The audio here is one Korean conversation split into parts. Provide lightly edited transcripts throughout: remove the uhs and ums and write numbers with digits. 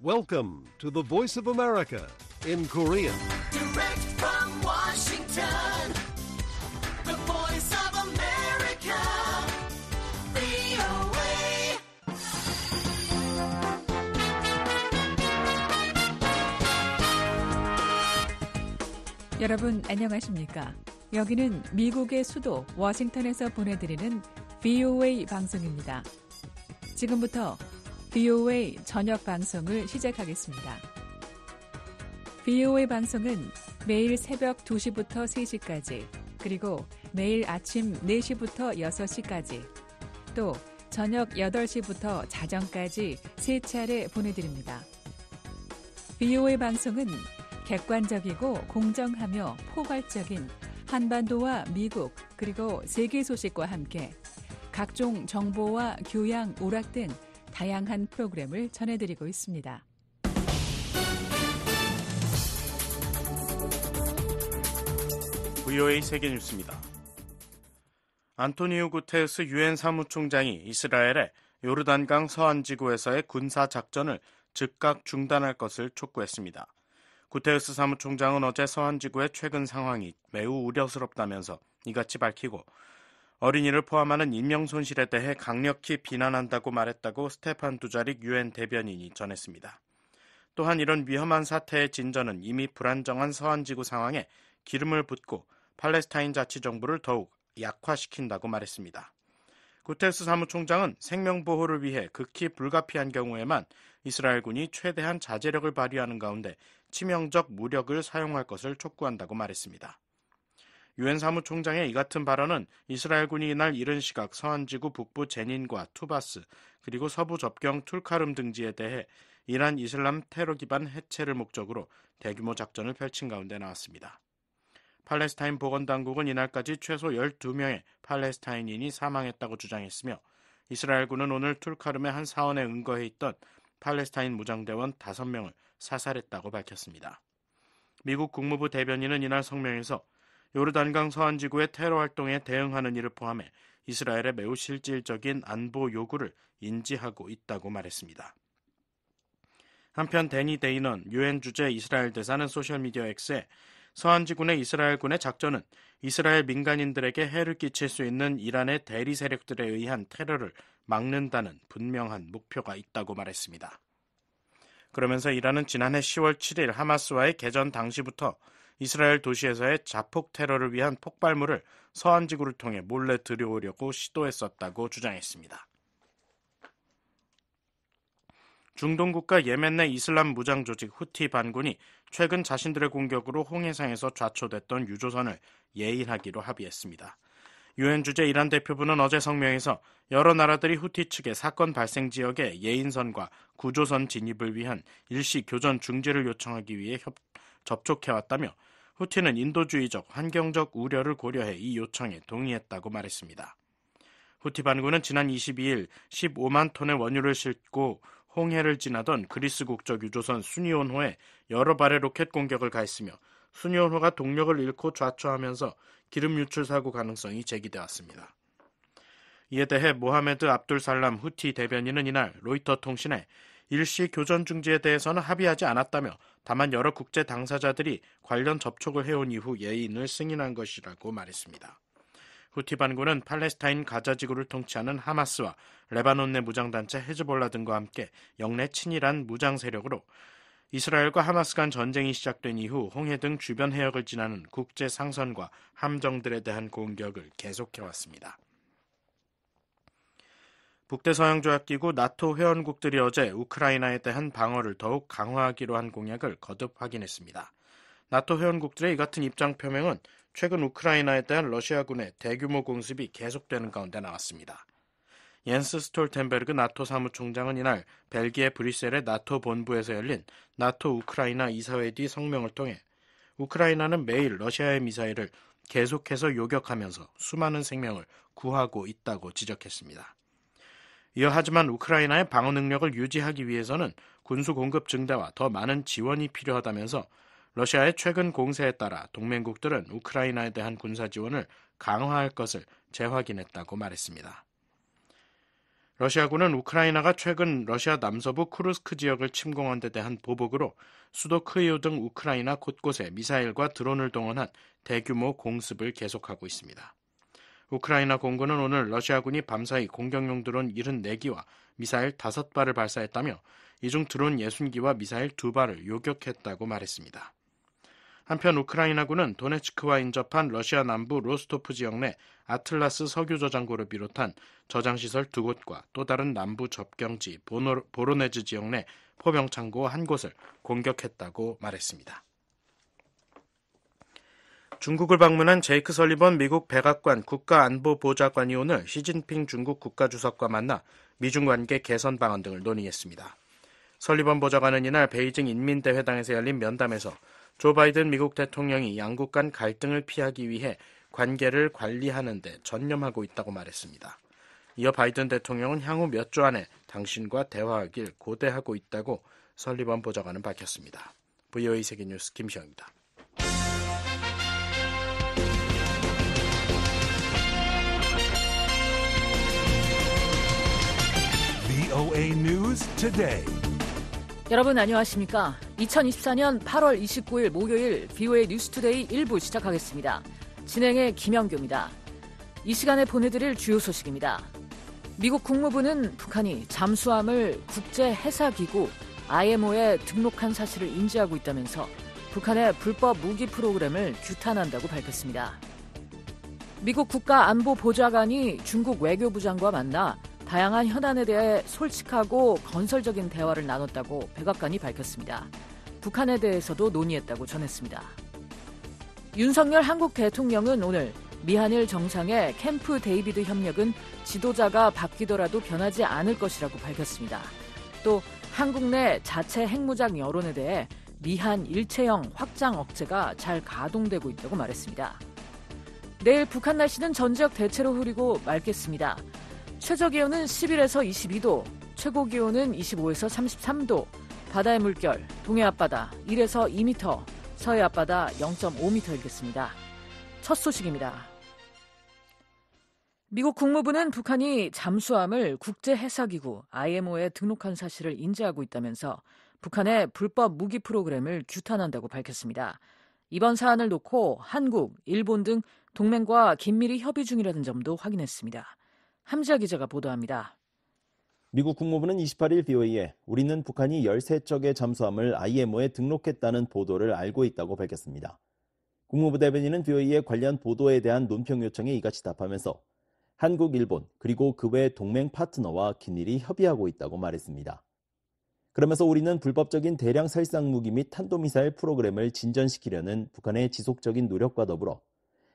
Welcome to the Voice of America in Korean. Direct from Washington, the Voice of America, VOA. 여러분 안녕하십니까? 여기는 미국의 수도 워싱턴에서 보내드리는 VOA 방송입니다. 지금부터 VOA 저녁 방송을 시작하겠습니다. VOA 방송은 매일 새벽 2시부터 3시까지, 그리고 매일 아침 4시부터 6시까지, 또 저녁 8시부터 자정까지 3차례 보내드립니다. VOA 방송은 객관적이고 공정하며 포괄적인 한반도와 미국 그리고 세계 소식과 함께 각종 정보와 교양, 오락 등 다양한 프로그램을 전해드리고 있습니다. VOA 세계뉴스입니다. 안토니오 구테르스 유엔 사무총장이 이스라엘의 요르단강 서안지구에서의 군사작전을 즉각 중단할 것을 촉구했습니다. 구테르스 사무총장은 어제 서안지구의 최근 상황이 매우 우려스럽다면서 이같이 밝히고 어린이를 포함하는 인명 손실에 대해 강력히 비난한다고 말했다고 스테판 두자릭 유엔 대변인이 전했습니다. 또한 이런 위험한 사태의 진전은 이미 불안정한 서안지구 상황에 기름을 붓고 팔레스타인 자치정부를 더욱 약화시킨다고 말했습니다. 구테르스 사무총장은 생명보호를 위해 극히 불가피한 경우에만 이스라엘군이 최대한 자제력을 발휘하는 가운데 치명적 무력을 사용할 것을 촉구한다고 말했습니다. 유엔 사무총장의 이 같은 발언은 이스라엘군이 이날 이른 시각 서안지구 북부 제닌과 투바스 그리고 서부 접경 툴카름 등지에 대해 이란 이슬람 테러 기반 해체를 목적으로 대규모 작전을 펼친 가운데 나왔습니다. 팔레스타인 보건당국은 이날까지 최소 12명의 팔레스타인인이 사망했다고 주장했으며 이스라엘군은 오늘 툴카름의 한 사원에 응거해 있던 팔레스타인 무장대원 5명을 사살했다고 밝혔습니다. 미국 국무부 대변인은 이날 성명에서 요르단강 서안지구의 테러 활동에 대응하는 이를 포함해 이스라엘의 매우 실질적인 안보 요구를 인지하고 있다고 말했습니다. 한편 데니 데이넌 유엔 주재 이스라엘 대사는 소셜미디어 X에 서안지군의 이스라엘군의 작전은 이스라엘 민간인들에게 해를 끼칠 수 있는 이란의 대리 세력들에 의한 테러를 막는다는 분명한 목표가 있다고 말했습니다. 그러면서 이란은 지난해 10월 7일 하마스와의 개전 당시부터 이스라엘 도시에서의 자폭 테러를 위한 폭발물을 서안지구를 통해 몰래 들여오려고 시도했었다고 주장했습니다. 중동 국가 예멘 내 이슬람 무장 조직 후티 반군이 최근 자신들의 공격으로 홍해상에서 좌초됐던 유조선을 예인하기로 합의했습니다. 유엔 주재 이란 대표부는 어제 성명에서 여러 나라들이 후티 측의 사건 발생 지역에 예인선과 구조선 진입을 위한 일시 교전 중지를 요청하기 위해 접촉해왔다며 후티는 인도주의적, 환경적 우려를 고려해 이 요청에 동의했다고 말했습니다. 후티 반군은 지난 22일 15만 톤의 원유를 싣고 홍해를 지나던 그리스 국적 유조선 수니온호에 여러 발의 로켓 공격을 가했으며 수니온호가 동력을 잃고 좌초하면서 기름 유출 사고 가능성이 제기되었습니다. 이에 대해 모하메드 압둘 살람 후티 대변인은 이날 로이터 통신에 일시 교전 중지에 대해서는 합의하지 않았다며 다만 여러 국제 당사자들이 관련 접촉을 해온 이후 예인을 승인한 것이라고 말했습니다. 후티 반군은 팔레스타인 가자지구를 통치하는 하마스와 레바논 내 무장단체 헤즈볼라 등과 함께 영내 친일한 무장 세력으로 이스라엘과 하마스 간 전쟁이 시작된 이후 홍해 등 주변 해역을 지나는 국제 상선과 함정들에 대한 공격을 계속해왔습니다. 북대서양조약기구 나토 회원국들이 어제 우크라이나에 대한 방어를 더욱 강화하기로 한 공약을 거듭 확인했습니다. 나토 회원국들의 이 같은 입장 표명은 최근 우크라이나에 대한 러시아군의 대규모 공습이 계속되는 가운데 나왔습니다. 옌스 스톨텐베르그 나토 사무총장은 이날 벨기에 브뤼셀의 나토 본부에서 열린 나토 우크라이나 이사회 뒤 성명을 통해 우크라이나는 매일 러시아의 미사일을 계속해서 요격하면서 수많은 생명을 구하고 있다고 지적했습니다. 이어 하지만 우크라이나의 방어 능력을 유지하기 위해서는 군수 공급 증대와 더 많은 지원이 필요하다면서 러시아의 최근 공세에 따라 동맹국들은 우크라이나에 대한 군사 지원을 강화할 것을 재확인했다고 말했습니다. 러시아군은 우크라이나가 최근 러시아 남서부 쿠르스크 지역을 침공한 데 대한 보복으로 수도 크이우 등 우크라이나 곳곳에 미사일과 드론을 동원한 대규모 공습을 계속하고 있습니다. 우크라이나 공군은 오늘 러시아군이 밤사이 공격용 드론 74기와 미사일 5발을 발사했다며 이 중 드론 60기와 미사일 2발을 요격했다고 말했습니다. 한편 우크라이나군은 도네츠크와 인접한 러시아 남부 로스토프 지역 내 아틀라스 석유 저장고를 비롯한 저장시설 2곳과 또 다른 남부 접경지 보로네즈 지역 내 포병창고 1곳을 공격했다고 말했습니다. 중국을 방문한 제이크 설리번 미국 백악관 국가안보보좌관이 오늘 시진핑 중국 국가주석과 만나 미중 관계 개선 방안 등을 논의했습니다. 설리번 보좌관은 이날 베이징 인민대회당에서 열린 면담에서 조 바이든 미국 대통령이 양국 간 갈등을 피하기 위해 관계를 관리하는 데 전념하고 있다고 말했습니다. 이어 바이든 대통령은 향후 몇 주 안에 당신과 대화하길 고대하고 있다고 설리번 보좌관은 밝혔습니다. VOA 세계뉴스 김시영입니다. VOA News Today. 여러분 안녕하십니까? 2024년 8월 29일 목요일 VOA 뉴스투데이 1부 시작하겠습니다. 진행의 김영규입니다. 이 시간에 보내드릴 주요 소식입니다. 미국 국무부는 북한이 잠수함을 국제해사기구 IMO에 등록한 사실을 인지하고 있다면서 북한의 불법 무기 프로그램을 규탄한다고 밝혔습니다. 미국 국가안보보좌관이 중국 외교부장과 만나 다양한 현안에 대해 솔직하고 건설적인 대화를 나눴다고 백악관이 밝혔습니다. 북한에 대해서도 논의했다고 전했습니다. 윤석열 한국 대통령은 오늘 미한일 정상의 캠프 데이비드 협력은 지도자가 바뀌더라도 변하지 않을 것이라고 밝혔습니다. 또 한국 내 자체 핵무장 여론에 대해 미한 일체형 확장 억제가 잘 가동되고 있다고 말했습니다. 내일 북한 날씨는 전지역 대체로 흐리고 맑겠습니다. 최저기온은 11에서 22도, 최고기온은 25에서 33도, 바다의 물결, 동해 앞바다 1에서 2m, 서해 앞바다 0.5m이겠습니다. 첫 소식입니다. 미국 국무부는 북한이 잠수함을 국제해사기구 IMO에 등록한 사실을 인지하고 있다면서 북한의 불법 무기 프로그램을 규탄한다고 밝혔습니다. 이번 사안을 놓고 한국, 일본 등 동맹과 긴밀히 협의 중이라는 점도 확인했습니다. 함지아 기자가 보도합니다. 미국 국무부는 28일 VOA에 우리는 북한이 13척의 잠수함을 IMO에 등록했다는 보도를 알고 있다고 밝혔습니다. 국무부 대변인은 VOA의 관련 보도에 대한 논평 요청에 이같이 답하면서 한국, 일본, 그리고 그 외 동맹 파트너와 긴밀히 협의하고 있다고 말했습니다. 그러면서 우리는 불법적인 대량 살상 무기 및 탄도미사일 프로그램을 진전시키려는 북한의 지속적인 노력과 더불어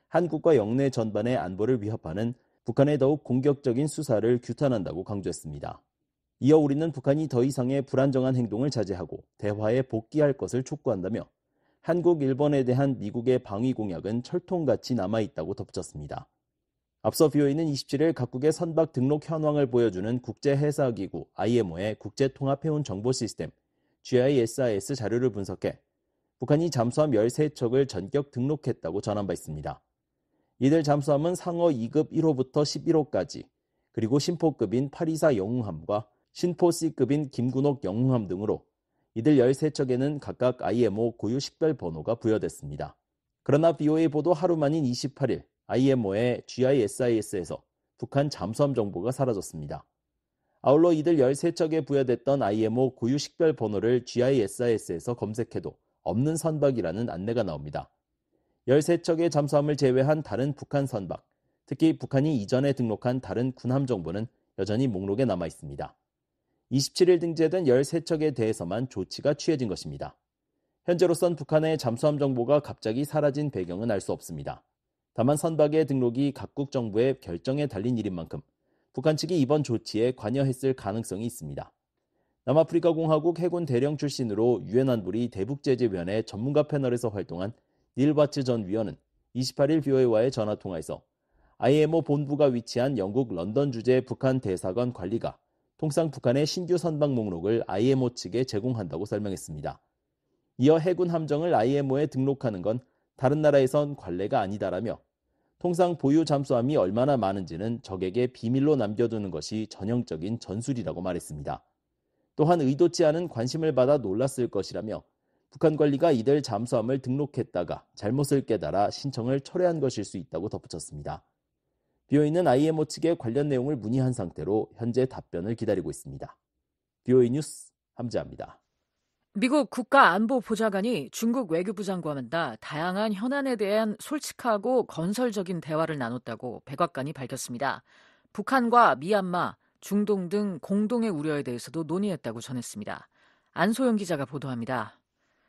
한국과 영내 전반의 안보를 위협하는 북한의 더욱 공격적인 수사를 규탄한다고 강조했습니다. 이어 우리는 북한이 더 이상의 불안정한 행동을 자제하고 대화에 복귀할 것을 촉구한다며 한국, 일본에 대한 미국의 방위 공약은 철통같이 남아있다고 덧붙였습니다. 앞서 VOA는 27일 각국의 선박 등록 현황을 보여주는 국제해사기구 IMO의 국제통합해운 정보 시스템 GISIS 자료를 분석해 북한이 잠수함 13척을 전격 등록했다고 전한 바 있습니다. 이들 잠수함은 상어 2급 1호부터 11호까지 그리고 신포급인 824 영웅함과 신포 C급인 김군옥 영웅함 등으로 이들 13척에는 각각 IMO 고유 식별 번호가 부여됐습니다. 그러나 VOA 보도 하루 만인 28일 IMO의 GISIS에서 북한 잠수함 정보가 사라졌습니다. 아울러 이들 13척에 부여됐던 IMO 고유 식별 번호를 GISIS에서 검색해도 없는 선박이라는 안내가 나옵니다. 13척의 잠수함을 제외한 다른 북한 선박, 특히 북한이 이전에 등록한 다른 군함 정보는 여전히 목록에 남아 있습니다. 27일 등재된 13척에 대해서만 조치가 취해진 것입니다. 현재로선 북한의 잠수함 정보가 갑자기 사라진 배경은 알 수 없습니다. 다만 선박의 등록이 각국 정부의 결정에 달린 일인 만큼 북한 측이 이번 조치에 관여했을 가능성이 있습니다. 남아프리카 공화국 해군 대령 출신으로 유엔 안보리 대북제재위원회 전문가 패널에서 활동한 닐 바츠 전 위원은 28일 VOA와의 전화통화에서 IMO 본부가 위치한 영국 런던 주재 북한 대사관 관리가 통상 북한의 신규 선박 목록을 IMO 측에 제공한다고 설명했습니다. 이어 해군 함정을 IMO에 등록하는 건 다른 나라에선 관례가 아니다라며 통상 보유 잠수함이 얼마나 많은지는 적에게 비밀로 남겨두는 것이 전형적인 전술이라고 말했습니다. 또한 의도치 않은 관심을 받아 놀랐을 것이라며 북한 관리가 이들 잠수함을 등록했다가 잘못을 깨달아 신청을 철회한 것일 수 있다고 덧붙였습니다. BOE는 IMO 측에 관련 내용을 문의한 상태로 현재 답변을 기다리고 있습니다. BOE 뉴스 함지아입니다. 미국 국가안보보좌관이 중국 외교부 장관과 다양한 현안에 대한 솔직하고 건설적인 대화를 나눴다고 백악관이 밝혔습니다. 북한과 미얀마, 중동 등 공동의 우려에 대해서도 논의했다고 전했습니다. 안소영 기자가 보도합니다.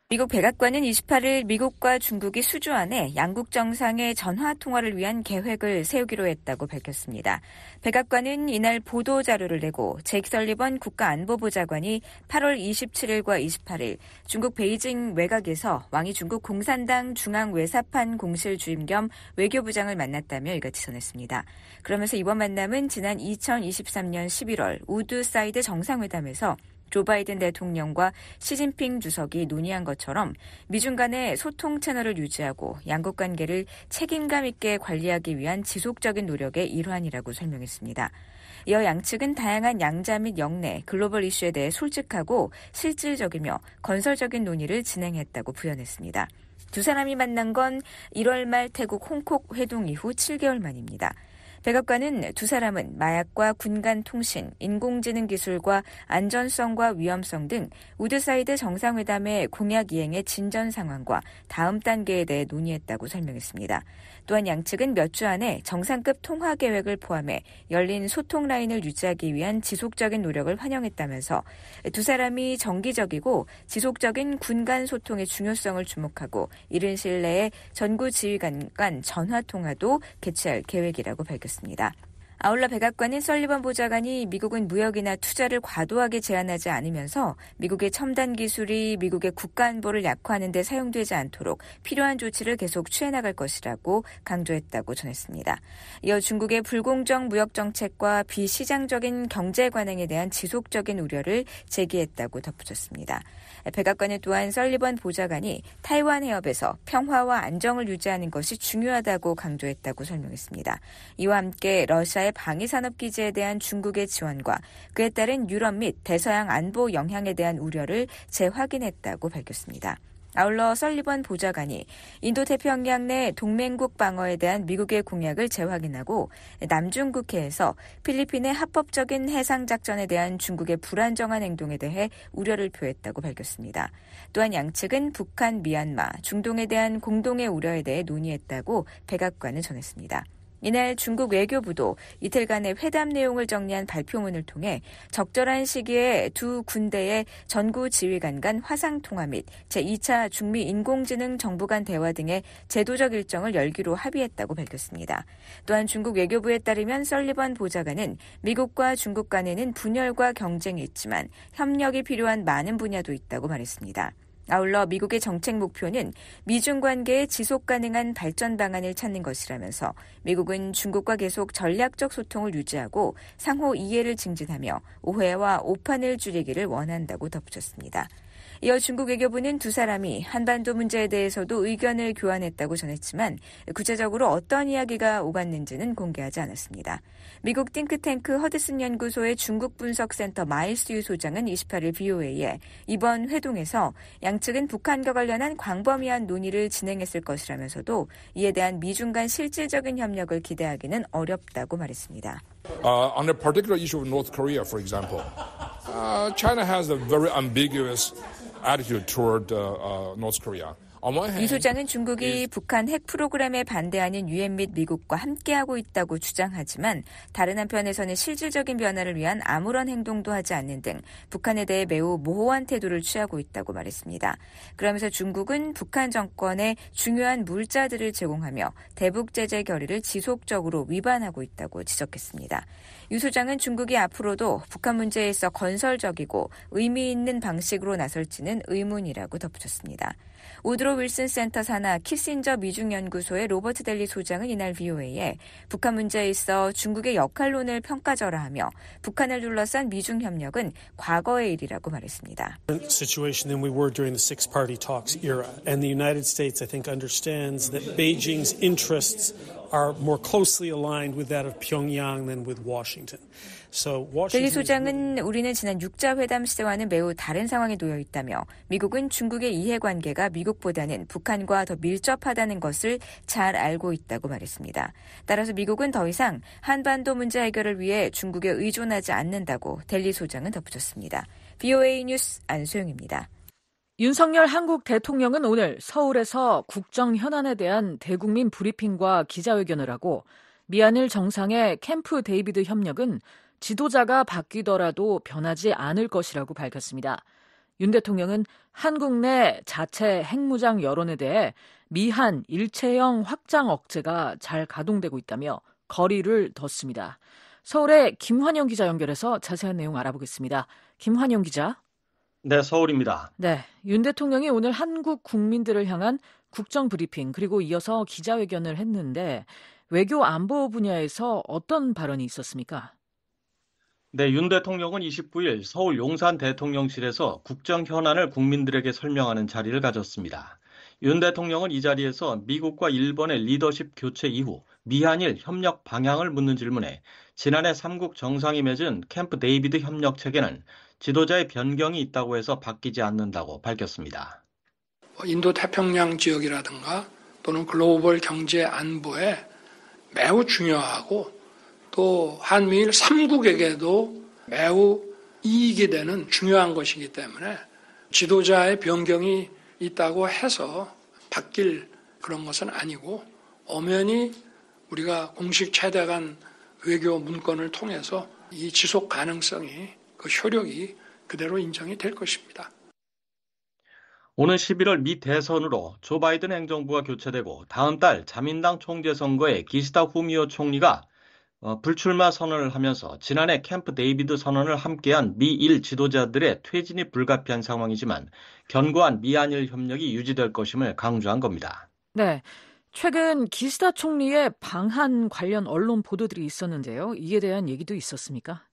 미국 백악관은 28일 미국과 중국이 수주 안에 양국 정상의 전화 통화를 위한 계획을 세우기로 했다고 밝혔습니다. 백악관은 이날 보도 자료를 내고 제이크 설리번 국가안보보좌관이 8월 27일과 28일 중국 베이징 외곽에서 왕이 중국 공산당 중앙외사판 공실 주임 겸 외교부장을 만났다며 이같이 전했습니다. 그러면서 이번 만남은 지난 2023년 11월 우드사이드 정상회담에서 조 바이든 대통령과 시진핑 주석이 논의한 것처럼 미중 간의 소통 채널을 유지하고 양국 관계를 책임감 있게 관리하기 위한 지속적인 노력의 일환이라고 설명했습니다. 이어 양측은 다양한 양자 및 영내, 글로벌 이슈에 대해 솔직하고 실질적이며 건설적인 논의를 진행했다고 부연했습니다. 두 사람이 만난 건 1월 말 태국 홍콕 회동 이후 7개월 만입니다. 백악관은 두 사람은 마약과 군간 통신, 인공지능 기술과 안전성과 위험성 등 우드사이드 정상회담의 공약 이행의 진전 상황과 다음 단계에 대해 논의했다고 설명했습니다. 또한 양측은 몇 주 안에 정상급 통화 계획을 포함해 열린 소통 라인을 유지하기 위한 지속적인 노력을 환영했다면서 두 사람이 정기적이고 지속적인 군간 소통의 중요성을 주목하고 이른 시일 내에 전구 지휘관 간 전화 통화도 개최할 계획이라고 밝혔습니다. 아울러 백악관은 설리번 보좌관이 미국은 무역이나 투자를 과도하게 제한하지 않으면서 미국의 첨단 기술이 미국의 국가안보를 약화하는 데 사용되지 않도록 필요한 조치를 계속 취해나갈 것이라고 강조했다고 전했습니다. 이어 중국의 불공정 무역 정책과 비시장적인 경제 관행에 대한 지속적인 우려를 제기했다고 덧붙였습니다. 백악관은 또한 설리번 보좌관이 타이완 해협에서 평화와 안정을 유지하는 것이 중요하다고 강조했다고 설명했습니다. 이와 함께 러시아의 방위산업기지에 대한 중국의 지원과 그에 따른 유럽 및 대서양 안보 영향에 대한 우려를 재확인했다고 밝혔습니다. 아울러 설리번 보좌관이 인도태평양 내 동맹국 방어에 대한 미국의 공약을 재확인하고 남중국해에서 필리핀의 합법적인 해상작전에 대한 중국의 불안정한 행동에 대해 우려를 표했다고 밝혔습니다. 또한 양측은 북한, 미얀마, 중동에 대한 공동의 우려에 대해 논의했다고 백악관은 전했습니다. 이날 중국 외교부도 이틀간의 회담 내용을 정리한 발표문을 통해 적절한 시기에 두 군대의 전구 지휘관 간 화상통화 및 제2차 중미 인공지능 정부 간 대화 등의 제도적 일정을 열기로 합의했다고 밝혔습니다. 또한 중국 외교부에 따르면 설리번 보좌관은 미국과 중국 간에는 분열과 경쟁이 있지만 협력이 필요한 많은 분야도 있다고 말했습니다. 아울러 미국의 정책 목표는 미중 관계의 지속 가능한 발전 방안을 찾는 것이라면서 미국은 중국과 계속 전략적 소통을 유지하고 상호 이해를 증진하며 오해와 오판을 줄이기를 원한다고 덧붙였습니다. 이어 중국 외교부는 두 사람이 한반도 문제에 대해서도 의견을 교환했다고 전했지만 구체적으로 어떤 이야기가 오갔는지는 공개하지 않았습니다. 미국 띵크탱크 허드슨 연구소의 중국 분석센터 마일스 유 소장은 28일 BOA에 이번 회동에서 양측은 북한과 관련한 광범위한 논의를 진행했을 것이라면서도 이에 대한 미중 간 실질적인 협력을 기대하기는 어렵다고 말했습니다. On a particular issue of North Korea, for example, China has a very ambiguous attitude toward North Korea. 이 소장은 중국이 북한 핵 프로그램에 반대하는 유엔 및 미국과 함께하고 있다고 주장하지만 다른 한편에서는 실질적인 변화를 위한 아무런 행동도 하지 않는 등 북한에 대해 매우 모호한 태도를 취하고 있다고 말했습니다. 그러면서 중국은 북한 정권에 중요한 물자들을 제공하며 대북 제재 결의를 지속적으로 위반하고 있다고 지적했습니다. 유 소장은 중국이 앞으로도 북한 문제에 있어 건설적이고 의미 있는 방식으로 나설지는 의문이라고 덧붙였습니다. 우드로 윌슨 센터 산하 키신저 미중연구소의 로버트 델리 소장은 이날 BOA에 북한 문제에 있어 중국의 역할론을 평가절하하며 북한을 둘러싼 미중 협력은 과거의 일이라고 말했습니다. Situation than we were during the six-party talks era, and the United States, I think, understands that Beijing's interests are more closely aligned with that of Pyongyang than with Washington. So 델리 Washington 소장은 우리는 지난 6자 회담 시대와는 매우 다른 상황에 놓여 있다며 미국은 중국의 이해관계가 미국보다는 북한과 더 밀접하다는 것을 잘 알고 있다고 말했습니다. 따라서 미국은 더 이상 한반도 문제 해결을 위해 중국에 의존하지 않는다고 델리 소장은 덧붙였습니다. VOA 뉴스 안소영입니다. 윤석열 한국 대통령은 오늘 서울에서 국정 현안에 대한 대국민 브리핑과 기자회견을 하고 미한일 정상의 캠프 데이비드 협력은 지도자가 바뀌더라도 변하지 않을 것이라고 밝혔습니다. 윤 대통령은 한국 내 자체 핵무장 여론에 대해 미한 일체형 확장 억제가 잘 가동되고 있다며 거리를 뒀습니다. 서울의 김환영 기자 연결해서 자세한 내용 알아보겠습니다. 김환영 기자. 네, 서울입니다. 네, 윤 대통령이 오늘 한국 국민들을 향한 국정 브리핑 그리고 이어서 기자회견을 했는데 외교 안보 분야에서 어떤 발언이 있었습니까? 네, 윤 대통령은 29일 서울 용산 대통령실에서 국정 현안을 국민들에게 설명하는 자리를 가졌습니다. 윤 대통령은 이 자리에서 미국과 일본의 리더십 교체 이후 미한일 협력 방향을 묻는 질문에 지난해 3국 정상이 맺은 캠프 데이비드 협력 체계는 지도자의 변경이 있다고 해서 바뀌지 않는다고 밝혔습니다. 인도 태평양 지역이라든가 또는 글로벌 경제 안보에 매우 중요하고 또 한미일 3국에게도 매우 이익이 되는 중요한 것이기 때문에 지도자의 변경이 있다고 해서 바뀔 그런 것은 아니고 엄연히 우리가 공식 최대한 외교 문건을 통해서 이 지속 가능성이 그 효력이 그대로 인정이 될 것입니다. 오는 11월 미 대선으로 조 바이든 행정부가 교체되고 다음 달 자민당 총재 선거에 기시다 후미오 총리가 불출마 선언을 하면서 지난해 캠프 데이비드 선언을 함께한 미일 지도자들의 퇴진이 불가피한 상황이지만 견고한 미한일 협력이 유지될 것임을 강조한 겁니다. 네, 최근 기시다 총리의 방한 관련 언론 보도들이 있었는데요. 이에 대한 얘기도 있었습니까?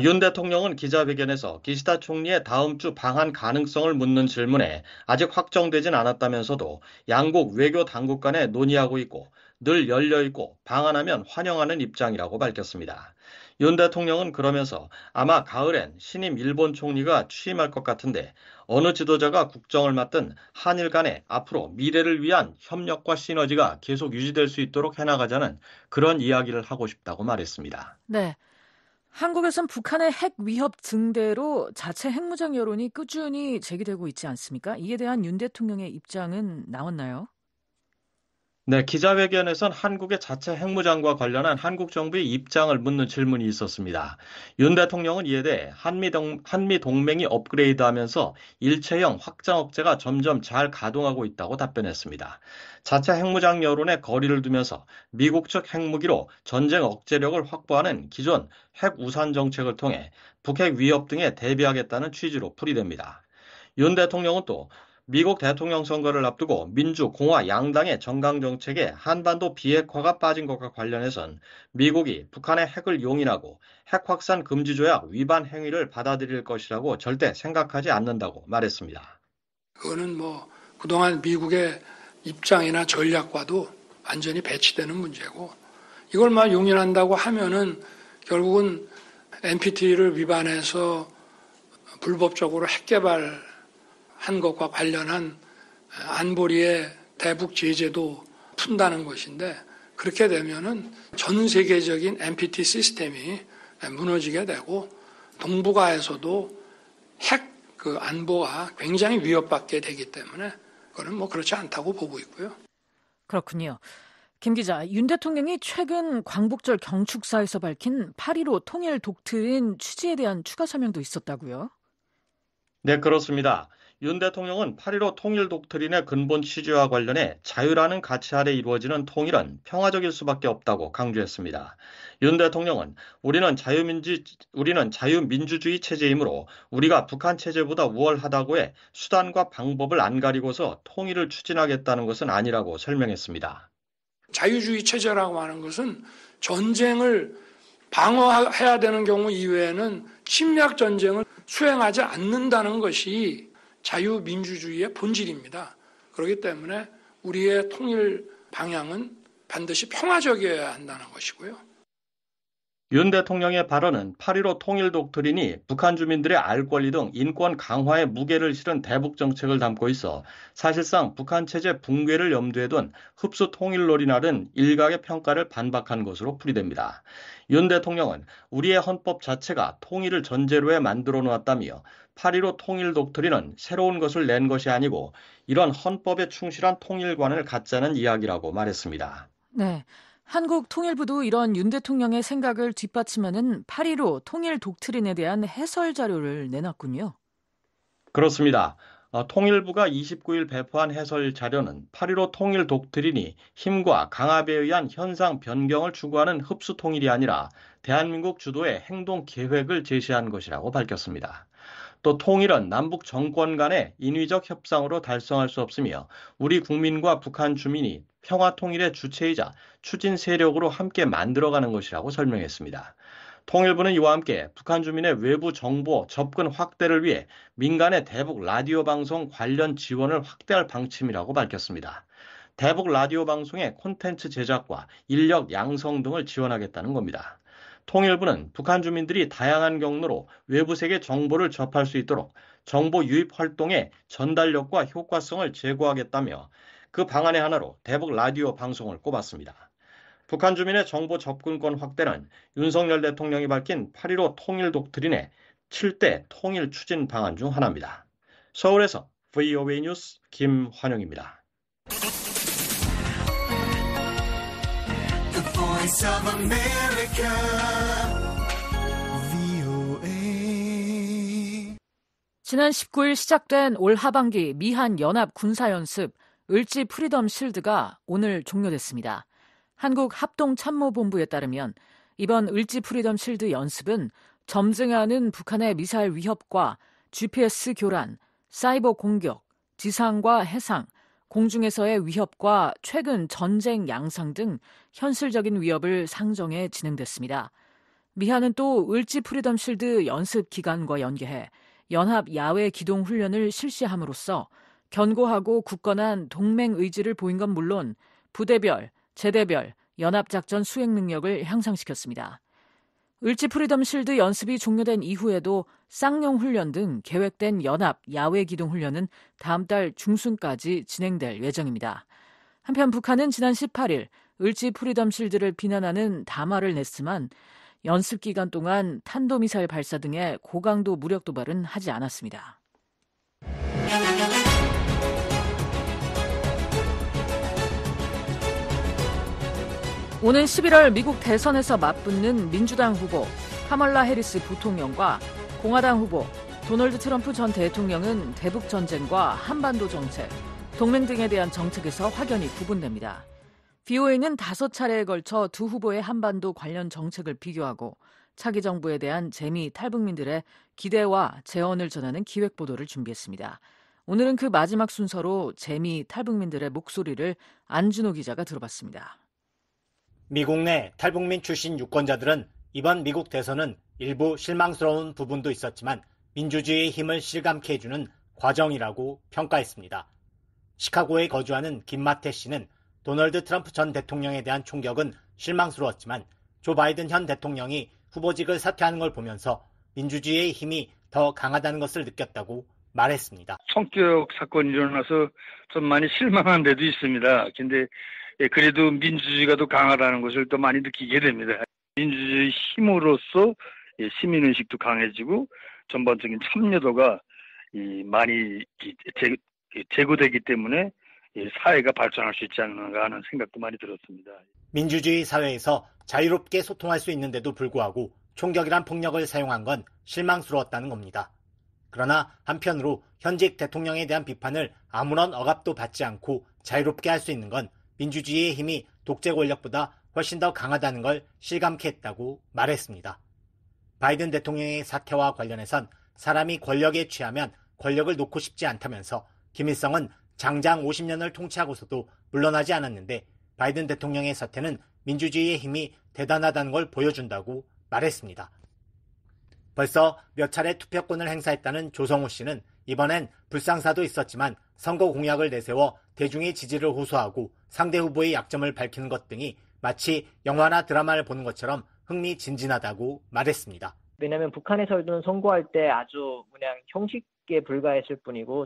윤 대통령은 기자회견에서 기시다 총리의 다음 주 방한 가능성을 묻는 질문에 아직 확정되진 않았다면서도 양국 외교 당국 간에 논의하고 있고 늘 열려있고 방한하면 환영하는 입장이라고 밝혔습니다. 윤 대통령은 그러면서 아마 가을엔 신임 일본 총리가 취임할 것 같은데 어느 지도자가 국정을 맡든 한일 간에 앞으로 미래를 위한 협력과 시너지가 계속 유지될 수 있도록 해나가자는 그런 이야기를 하고 싶다고 말했습니다. 네. 한국에선 북한의 핵 위협 증대로 자체 핵무장 여론이 꾸준히 제기되고 있지 않습니까? 이에 대한 윤 대통령의 입장은 나왔나요? 네, 기자회견에선 한국의 자체 핵무장과 관련한 한국 정부의 입장을 묻는 질문이 있었습니다. 윤 대통령은 이에 대해 한미 동맹이 업그레이드하면서 일체형 확장 억제가 점점 잘 가동하고 있다고 답변했습니다. 자체 핵무장 여론에 거리를 두면서 미국 측 핵무기로 전쟁 억제력을 확보하는 기존 핵 우산 정책을 통해 북핵 위협 등에 대비하겠다는 취지로 풀이됩니다. 윤 대통령은 또 미국 대통령 선거를 앞두고 민주, 공화 양당의 정강 정책에 한반도 비핵화가 빠진 것과 관련해선 미국이 북한의 핵을 용인하고 핵 확산 금지 조약 위반 행위를 받아들일 것이라고 절대 생각하지 않는다고 말했습니다. 그거는 그동안 미국의 입장이나 전략과도 완전히 배치되는 문제고 이걸 용인한다고 하면은 결국은 NPT를 위반해서 불법적으로 핵 개발 한 것과 관련한 안보리의 대북 제재도 푼다는 것인데 그렇게 되면은 전 세계적인 NPT 시스템이 무너지게 되고 동북아에서도 핵 안보가 굉장히 위협받게 되기 때문에 그거는 그렇지 않다고 보고 있고요. 그렇군요. 김 기자, 윤 대통령이 최근 광복절 경축사에서 밝힌 8.15 통일 독트린 취지에 대한 추가 설명도 있었다고요? 네, 그렇습니다. 윤 대통령은 8.15 통일 독트린의 근본 취지와 관련해 자유라는 가치 아래 이루어지는 통일은 평화적일 수밖에 없다고 강조했습니다. 윤 대통령은 우리는 자유민주주의 체제이므로 우리가 북한 체제보다 우월하다고 해 수단과 방법을 안 가리고서 통일을 추진하겠다는 것은 아니라고 설명했습니다. 자유주의 체제라고 하는 것은 전쟁을 방어해야 되는 경우 이외에는 침략 전쟁을 수행하지 않는다는 것이 자유민주주의의 본질입니다. 그렇기 때문에 우리의 통일 방향은 반드시 평화적이어야 한다는 것이고요. 윤 대통령의 발언은 8.15 통일 독트린이 북한 주민들의 알 권리 등 인권 강화에 무게를 실은 대북 정책을 담고 있어 사실상 북한 체제 붕괴를 염두에 둔 흡수 통일론이라는 일각의 평가를 반박한 것으로 풀이됩니다. 윤 대통령은 우리의 헌법 자체가 통일을 전제로 해 만들어 놓았다며 8.15 통일 독트린은 새로운 것을 낸 것이 아니고 이런 헌법에 충실한 통일관을 갖자는 이야기라고 말했습니다. 네. 한국 통일부도 이런 윤 대통령의 생각을 뒷받침하는 8.15 통일 독트린에 대한 해설 자료를 내놨군요. 그렇습니다. 통일부가 29일 배포한 해설 자료는 8.15 통일 독트린이 힘과 강압에 의한 현상 변경을 추구하는 흡수 통일이 아니라 대한민국 주도의 행동 계획을 제시한 것이라고 밝혔습니다. 또 통일은 남북 정권 간의 인위적 협상으로 달성할 수 없으며 우리 국민과 북한 주민이 평화 통일의 주체이자 추진 세력으로 함께 만들어가는 것이라고 설명했습니다. 통일부는 이와 함께 북한 주민의 외부 정보 접근 확대를 위해 민간의 대북 라디오 방송 관련 지원을 확대할 방침이라고 밝혔습니다. 대북 라디오 방송의 콘텐츠 제작과 인력 양성 등을 지원하겠다는 겁니다. 통일부는 북한 주민들이 다양한 경로로 외부 세계 정보를 접할 수 있도록 정보 유입 활동의 전달력과 효과성을 제고하겠다며 그 방안의 하나로 대북 라디오 방송을 꼽았습니다. 북한 주민의 정보 접근권 확대는 윤석열 대통령이 밝힌 8.15 통일 독트린의 7대 통일 추진 방안 중 하나입니다. 서울에서 VOA 뉴스 김환영입니다. The Voice of America, VOA. 지난 19일 시작된 올 하반기 미한 연합 군사연습 을지 프리덤 실드가 오늘 종료됐습니다. 한국합동참모본부에 따르면 이번 을지 프리덤 실드 연습은 점증하는 북한의 미사일 위협과 GPS 교란, 사이버 공격, 지상과 해상, 공중에서의 위협과 최근 전쟁 양상 등 현실적인 위협을 상정해 진행됐습니다. 미한은 또 을지 프리덤 실드 연습 기간과 연계해 연합 야외 기동 훈련을 실시함으로써 견고하고 굳건한 동맹 의지를 보인 건 물론 부대별, 제대별, 연합작전 수행 능력을 향상시켰습니다. 을지 프리덤 실드 연습이 종료된 이후에도 쌍용 훈련 등 계획된 연합 야외 기동 훈련은 다음 달 중순까지 진행될 예정입니다. 한편 북한은 지난 18일 을지 프리덤 실드를 비난하는 담화를 냈지만 연습 기간 동안 탄도미사일 발사 등의 고강도 무력 도발은 하지 않았습니다. 오는 11월 미국 대선에서 맞붙는 민주당 후보 카멀라 해리스 부통령과 공화당 후보 도널드 트럼프 전 대통령은 대북 전쟁과 한반도 정책, 동맹 등에 대한 정책에서 확연히 구분됩니다. VOA는 5차례에 걸쳐 두 후보의 한반도 관련 정책을 비교하고 차기 정부에 대한 재미 탈북민들의 기대와 재언을 전하는 기획보도를 준비했습니다. 오늘은 그 마지막 순서로 재미 탈북민들의 목소리를 안준호 기자가 들어봤습니다. 미국 내 탈북민 출신 유권자들은 이번 미국 대선은 일부 실망스러운 부분도 있었지만 민주주의의 힘을 실감케 해주는 과정이라고 평가했습니다. 시카고에 거주하는 김마태 씨는 도널드 트럼프 전 대통령에 대한 총격은 실망스러웠지만 조 바이든 현 대통령이 후보직을 사퇴하는 걸 보면서 민주주의의 힘이 더 강하다는 것을 느꼈다고 말했습니다. 성격 사건이 일어나서 좀 많이 실망한 데도 있습니다. 근데 그래도 민주주의가 더 강하다는 것을 또 많이 느끼게 됩니다. 민주주의 힘으로써 시민의식도 강해지고 전반적인 참여도가 많이 제고되기 때문에 사회가 발전할 수 있지 않는가 하는 생각도 많이 들었습니다. 민주주의 사회에서 자유롭게 소통할 수 있는데도 불구하고 총격이란 폭력을 사용한 건 실망스러웠다는 겁니다. 그러나 한편으로 현직 대통령에 대한 비판을 아무런 억압도 받지 않고 자유롭게 할 수 있는 건 민주주의의 힘이 독재 권력보다 훨씬 더 강하다는 걸 실감케 했다고 말했습니다. 바이든 대통령의 사퇴와 관련해선 사람이 권력에 취하면 권력을 놓고 싶지 않다면서 김일성은 장장 50년을 통치하고서도 물러나지 않았는데 바이든 대통령의 사퇴는 민주주의의 힘이 대단하다는 걸 보여준다고 말했습니다. 벌써 몇 차례 투표권을 행사했다는 조성호 씨는 이번엔 불상사도 있었지만 선거 공약을 내세워 대중의 지지를 호소하고 상대 후보의 약점을 밝히는 것 등이 마치 영화나 드라마를 보는 것처럼 흥미진진하다고 말했습니다. 왜냐하면 북한에서는 선거할 때 아주 그냥 형식에 불과했을 뿐이고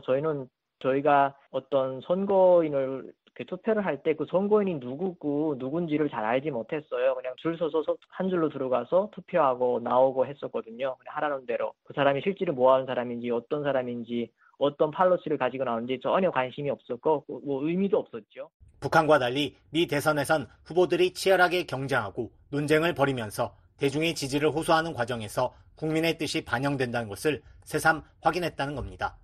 저희가 어떤 선거인을 투표를 할 때 그 선거인이 누구고 누군지를 잘 알지 못했어요. 그냥 줄 서서 한 줄로 들어가서 투표하고 나오고 했었거든요. 그냥 하라는 대로. 그 사람이 실제로 뭐 하는 사람인지 어떤 사람인지 어떤 팔로시를 가지고 나오는지 전혀 관심이 없었고 뭐 의미도 없었죠. 북한과 달리 미 대선에선 후보들이 치열하게 경쟁하고 논쟁을 벌이면서 대중의 지지를 호소하는 과정에서 국민의 뜻이 반영된다는 것을 새삼 확인했다는 겁니다.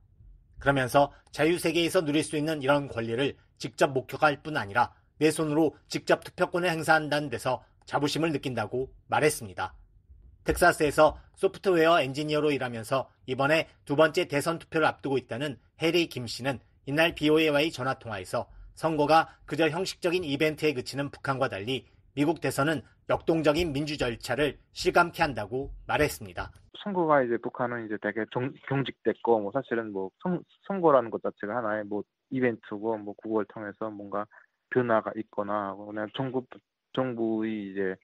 그러면서 자유세계에서 누릴 수 있는 이런 권리를 직접 목격할 뿐 아니라 내 손으로 직접 투표권을 행사한다는 데서 자부심을 느낀다고 말했습니다. 텍사스에서 소프트웨어 엔지니어로 일하면서 이번에 두 번째 대선 투표를 앞두고 있다는 해리 김 씨는 이날 BOA와의 전화통화에서 선거가 그저 형식적인 이벤트에 그치는 북한과 달리 미국 대선은 역동적인 민주 절차를 실감케 한다고 말했습니다. 선거가 이제 북한은 이제 되게 경직됐고 뭐 사실은 뭐 선거라는 것 자체가 하나의 뭐 이벤트고 뭐 그걸 통해서 뭔가 변화가 있거나 그냥 정부의 이제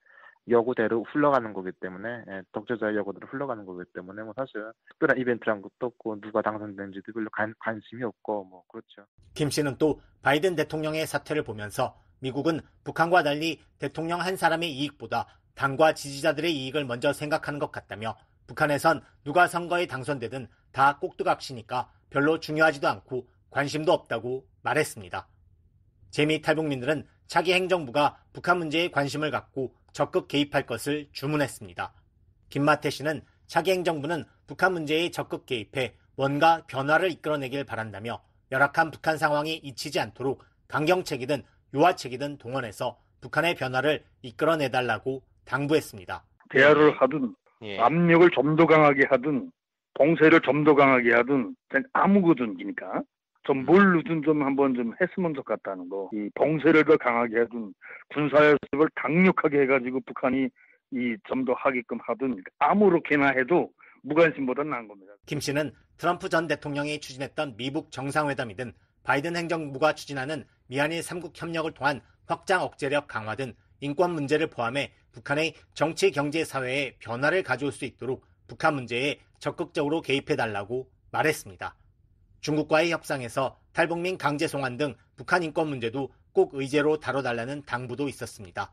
여구대로 흘러가는 거기 때문에 독재자의 여구대로 흘러가는 거기 때문에 뭐 사실 특별한 이벤트란 것도 없고 누가 당선된지도 별로 관심이 없고 뭐 그렇죠. 김 씨는 또 바이든 대통령의 사퇴를 보면서 미국은 북한과 달리 대통령 한 사람의 이익보다 당과 지지자들의 이익을 먼저 생각하는 것 같다며 북한에선 누가 선거에 당선되든 다 꼭두각시니까 별로 중요하지도 않고 관심도 없다고 말했습니다. 재미 탈북민들은 차기 행정부가 북한 문제에 관심을 갖고 적극 개입할 것을 주문했습니다. 김마태 씨는 차기 행정부는 북한 문제에 적극 개입해 뭔가 변화를 이끌어내길 바란다며 열악한 북한 상황이 잊히지 않도록 강경책이든 유화책이든 동원해서 북한의 변화를 이끌어내달라고 당부했습니다. 대화를 하든 압력을 좀 더 강하게 하든 봉쇄를 좀 더 강하게 하든 아무거든지니까 좀 뭘로든 좀 한번 좀 했으면 좋겠다는 거. 이 봉쇄를 더 강하게 하든 군사협력을 강력하게 해가지고 북한이 좀 더 하게끔 하든 아무렇게나 해도 무관심보다 나은 겁니다. 김 씨는 트럼프 전 대통령이 추진했던 미북 정상회담이든 바이든 행정부가 추진하는 미한일 3국 협력을 통한 확장 억제력 강화 등 인권 문제를 포함해 북한의 정치, 경제, 사회에 변화를 가져올 수 있도록 북한 문제에 적극적으로 개입해달라고 말했습니다. 중국과의 협상에서 탈북민 강제 송환 등 북한 인권 문제도 꼭 의제로 다뤄달라는 당부도 있었습니다.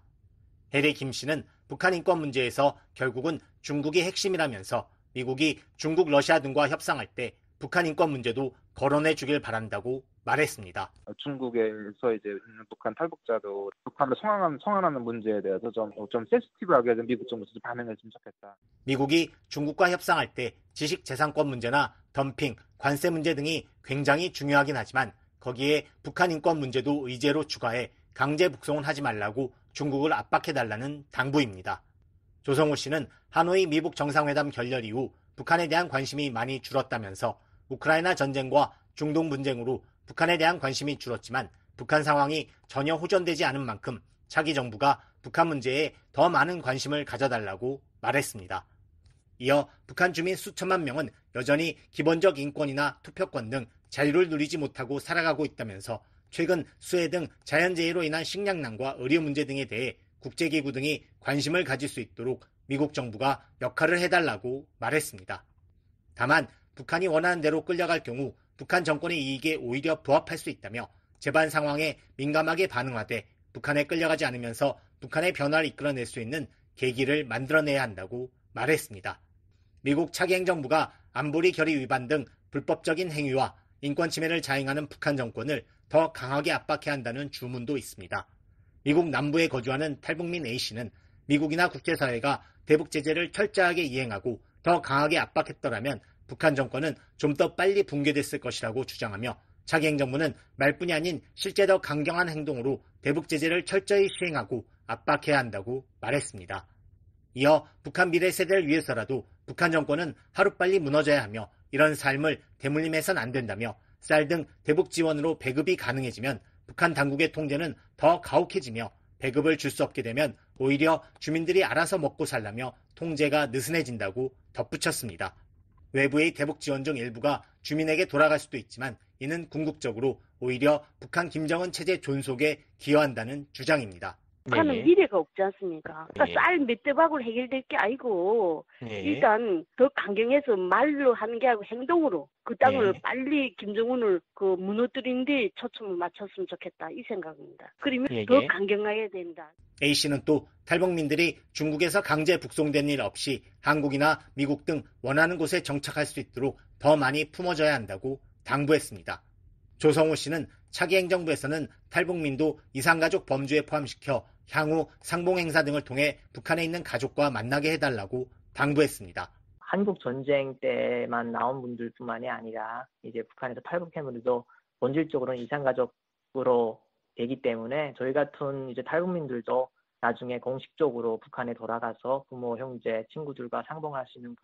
해리 김 씨는 북한 인권 문제에서 결국은 중국이 핵심이라면서 미국이 중국, 러시아 등과 협상할 때 북한 인권 문제도 거론해 주길 바란다고 말했습니다. 중국에서 이제 있는 북한 탈북자도 북한을 송환하는 문제에 대해서 좀 센시티브하게 미국 정부에서 반응했으면 좋겠다. 미국이 중국과 협상할 때 지식재산권 문제나 덤핑, 관세 문제 등이 굉장히 중요하긴 하지만 거기에 북한 인권 문제도 의제로 추가해 강제 북송은 하지 말라고 중국을 압박해달라는 당부입니다. 조성호 씨는 하노이 미북 정상회담 결렬 이후 북한에 대한 관심이 많이 줄었다면서 우크라이나 전쟁과 중동 분쟁으로 북한에 대한 관심이 줄었지만 북한 상황이 전혀 호전되지 않은 만큼 차기 정부가 북한 문제에 더 많은 관심을 가져달라고 말했습니다. 이어 북한 주민 수천만 명은 여전히 기본적 인권이나 투표권 등 자유를 누리지 못하고 살아가고 있다면서 최근 수해 등 자연재해로 인한 식량난과 의료 문제 등에 대해 국제기구 등이 관심을 가질 수 있도록 미국 정부가 역할을 해달라고 말했습니다. 다만 북한이 원하는 대로 끌려갈 경우 북한 정권의 이익에 오히려 부합할 수 있다며 재반 상황에 민감하게 반응하되 북한에 끌려가지 않으면서 북한의 변화를 이끌어낼 수 있는 계기를 만들어내야 한다고 말했습니다. 미국 차기 행정부가 안보리 결의 위반 등 불법적인 행위와 인권 침해를 자행하는 북한 정권을 더 강하게 압박해야 한다는 주문도 있습니다. 미국 남부에 거주하는 탈북민 A씨는 미국이나 국제사회가 대북 제재를 철저하게 이행하고 더 강하게 압박했더라면 북한 정권은 좀 더 빨리 붕괴됐을 것이라고 주장하며 차기 행정부는 말뿐이 아닌 실제 더 강경한 행동으로 대북 제재를 철저히 시행하고 압박해야 한다고 말했습니다. 이어 북한 미래 세대를 위해서라도 북한 정권은 하루빨리 무너져야 하며 이런 삶을 대물림해선 안 된다며 쌀 등 대북 지원으로 배급이 가능해지면 북한 당국의 통제는 더 가혹해지며 배급을 줄 수 없게 되면 오히려 주민들이 알아서 먹고 살라며 통제가 느슨해진다고 덧붙였습니다. 외부의 대북 지원 중 일부가 주민에게 돌아갈 수도 있지만 이는 궁극적으로 오히려 북한 김정은 체제 존속에 기여한다는 주장입니다. 북한은 미래가 없지 않습니까? 그러니까 쌀 몇 대박으로 해결될 게 아니고 일단 더 강경해서 말로 하는 게 아니고 행동으로 그 땅을 빨리 김정은을 무너뜨리는 데 초점을 맞췄으면 좋겠다 이 생각입니다. 그러면 더 강경해야 된다. A씨는 또 탈북민들이 중국에서 강제 북송된 일 없이 한국이나 미국 등 원하는 곳에 정착할 수 있도록 더 많이 품어줘야 한다고 당부했습니다. 조성호 씨는 차기 행정부에서는 탈북민도 이산가족 범주에 포함시켜 향후 상봉행사 등을 통해 북한에 있는 가족과 만나게 해달라고 당부했습니다. 한국 전쟁 때만 나온 분들뿐만이 아니라 이제 북한에서 탈북한 분들도 본질적으로는 이산가족으로 되기 때문에 저희 같은 이제 탈북민들도 나중에 공식적으로 북한에 돌아가서 부모, 형제, 친구들과 상봉할 수 있는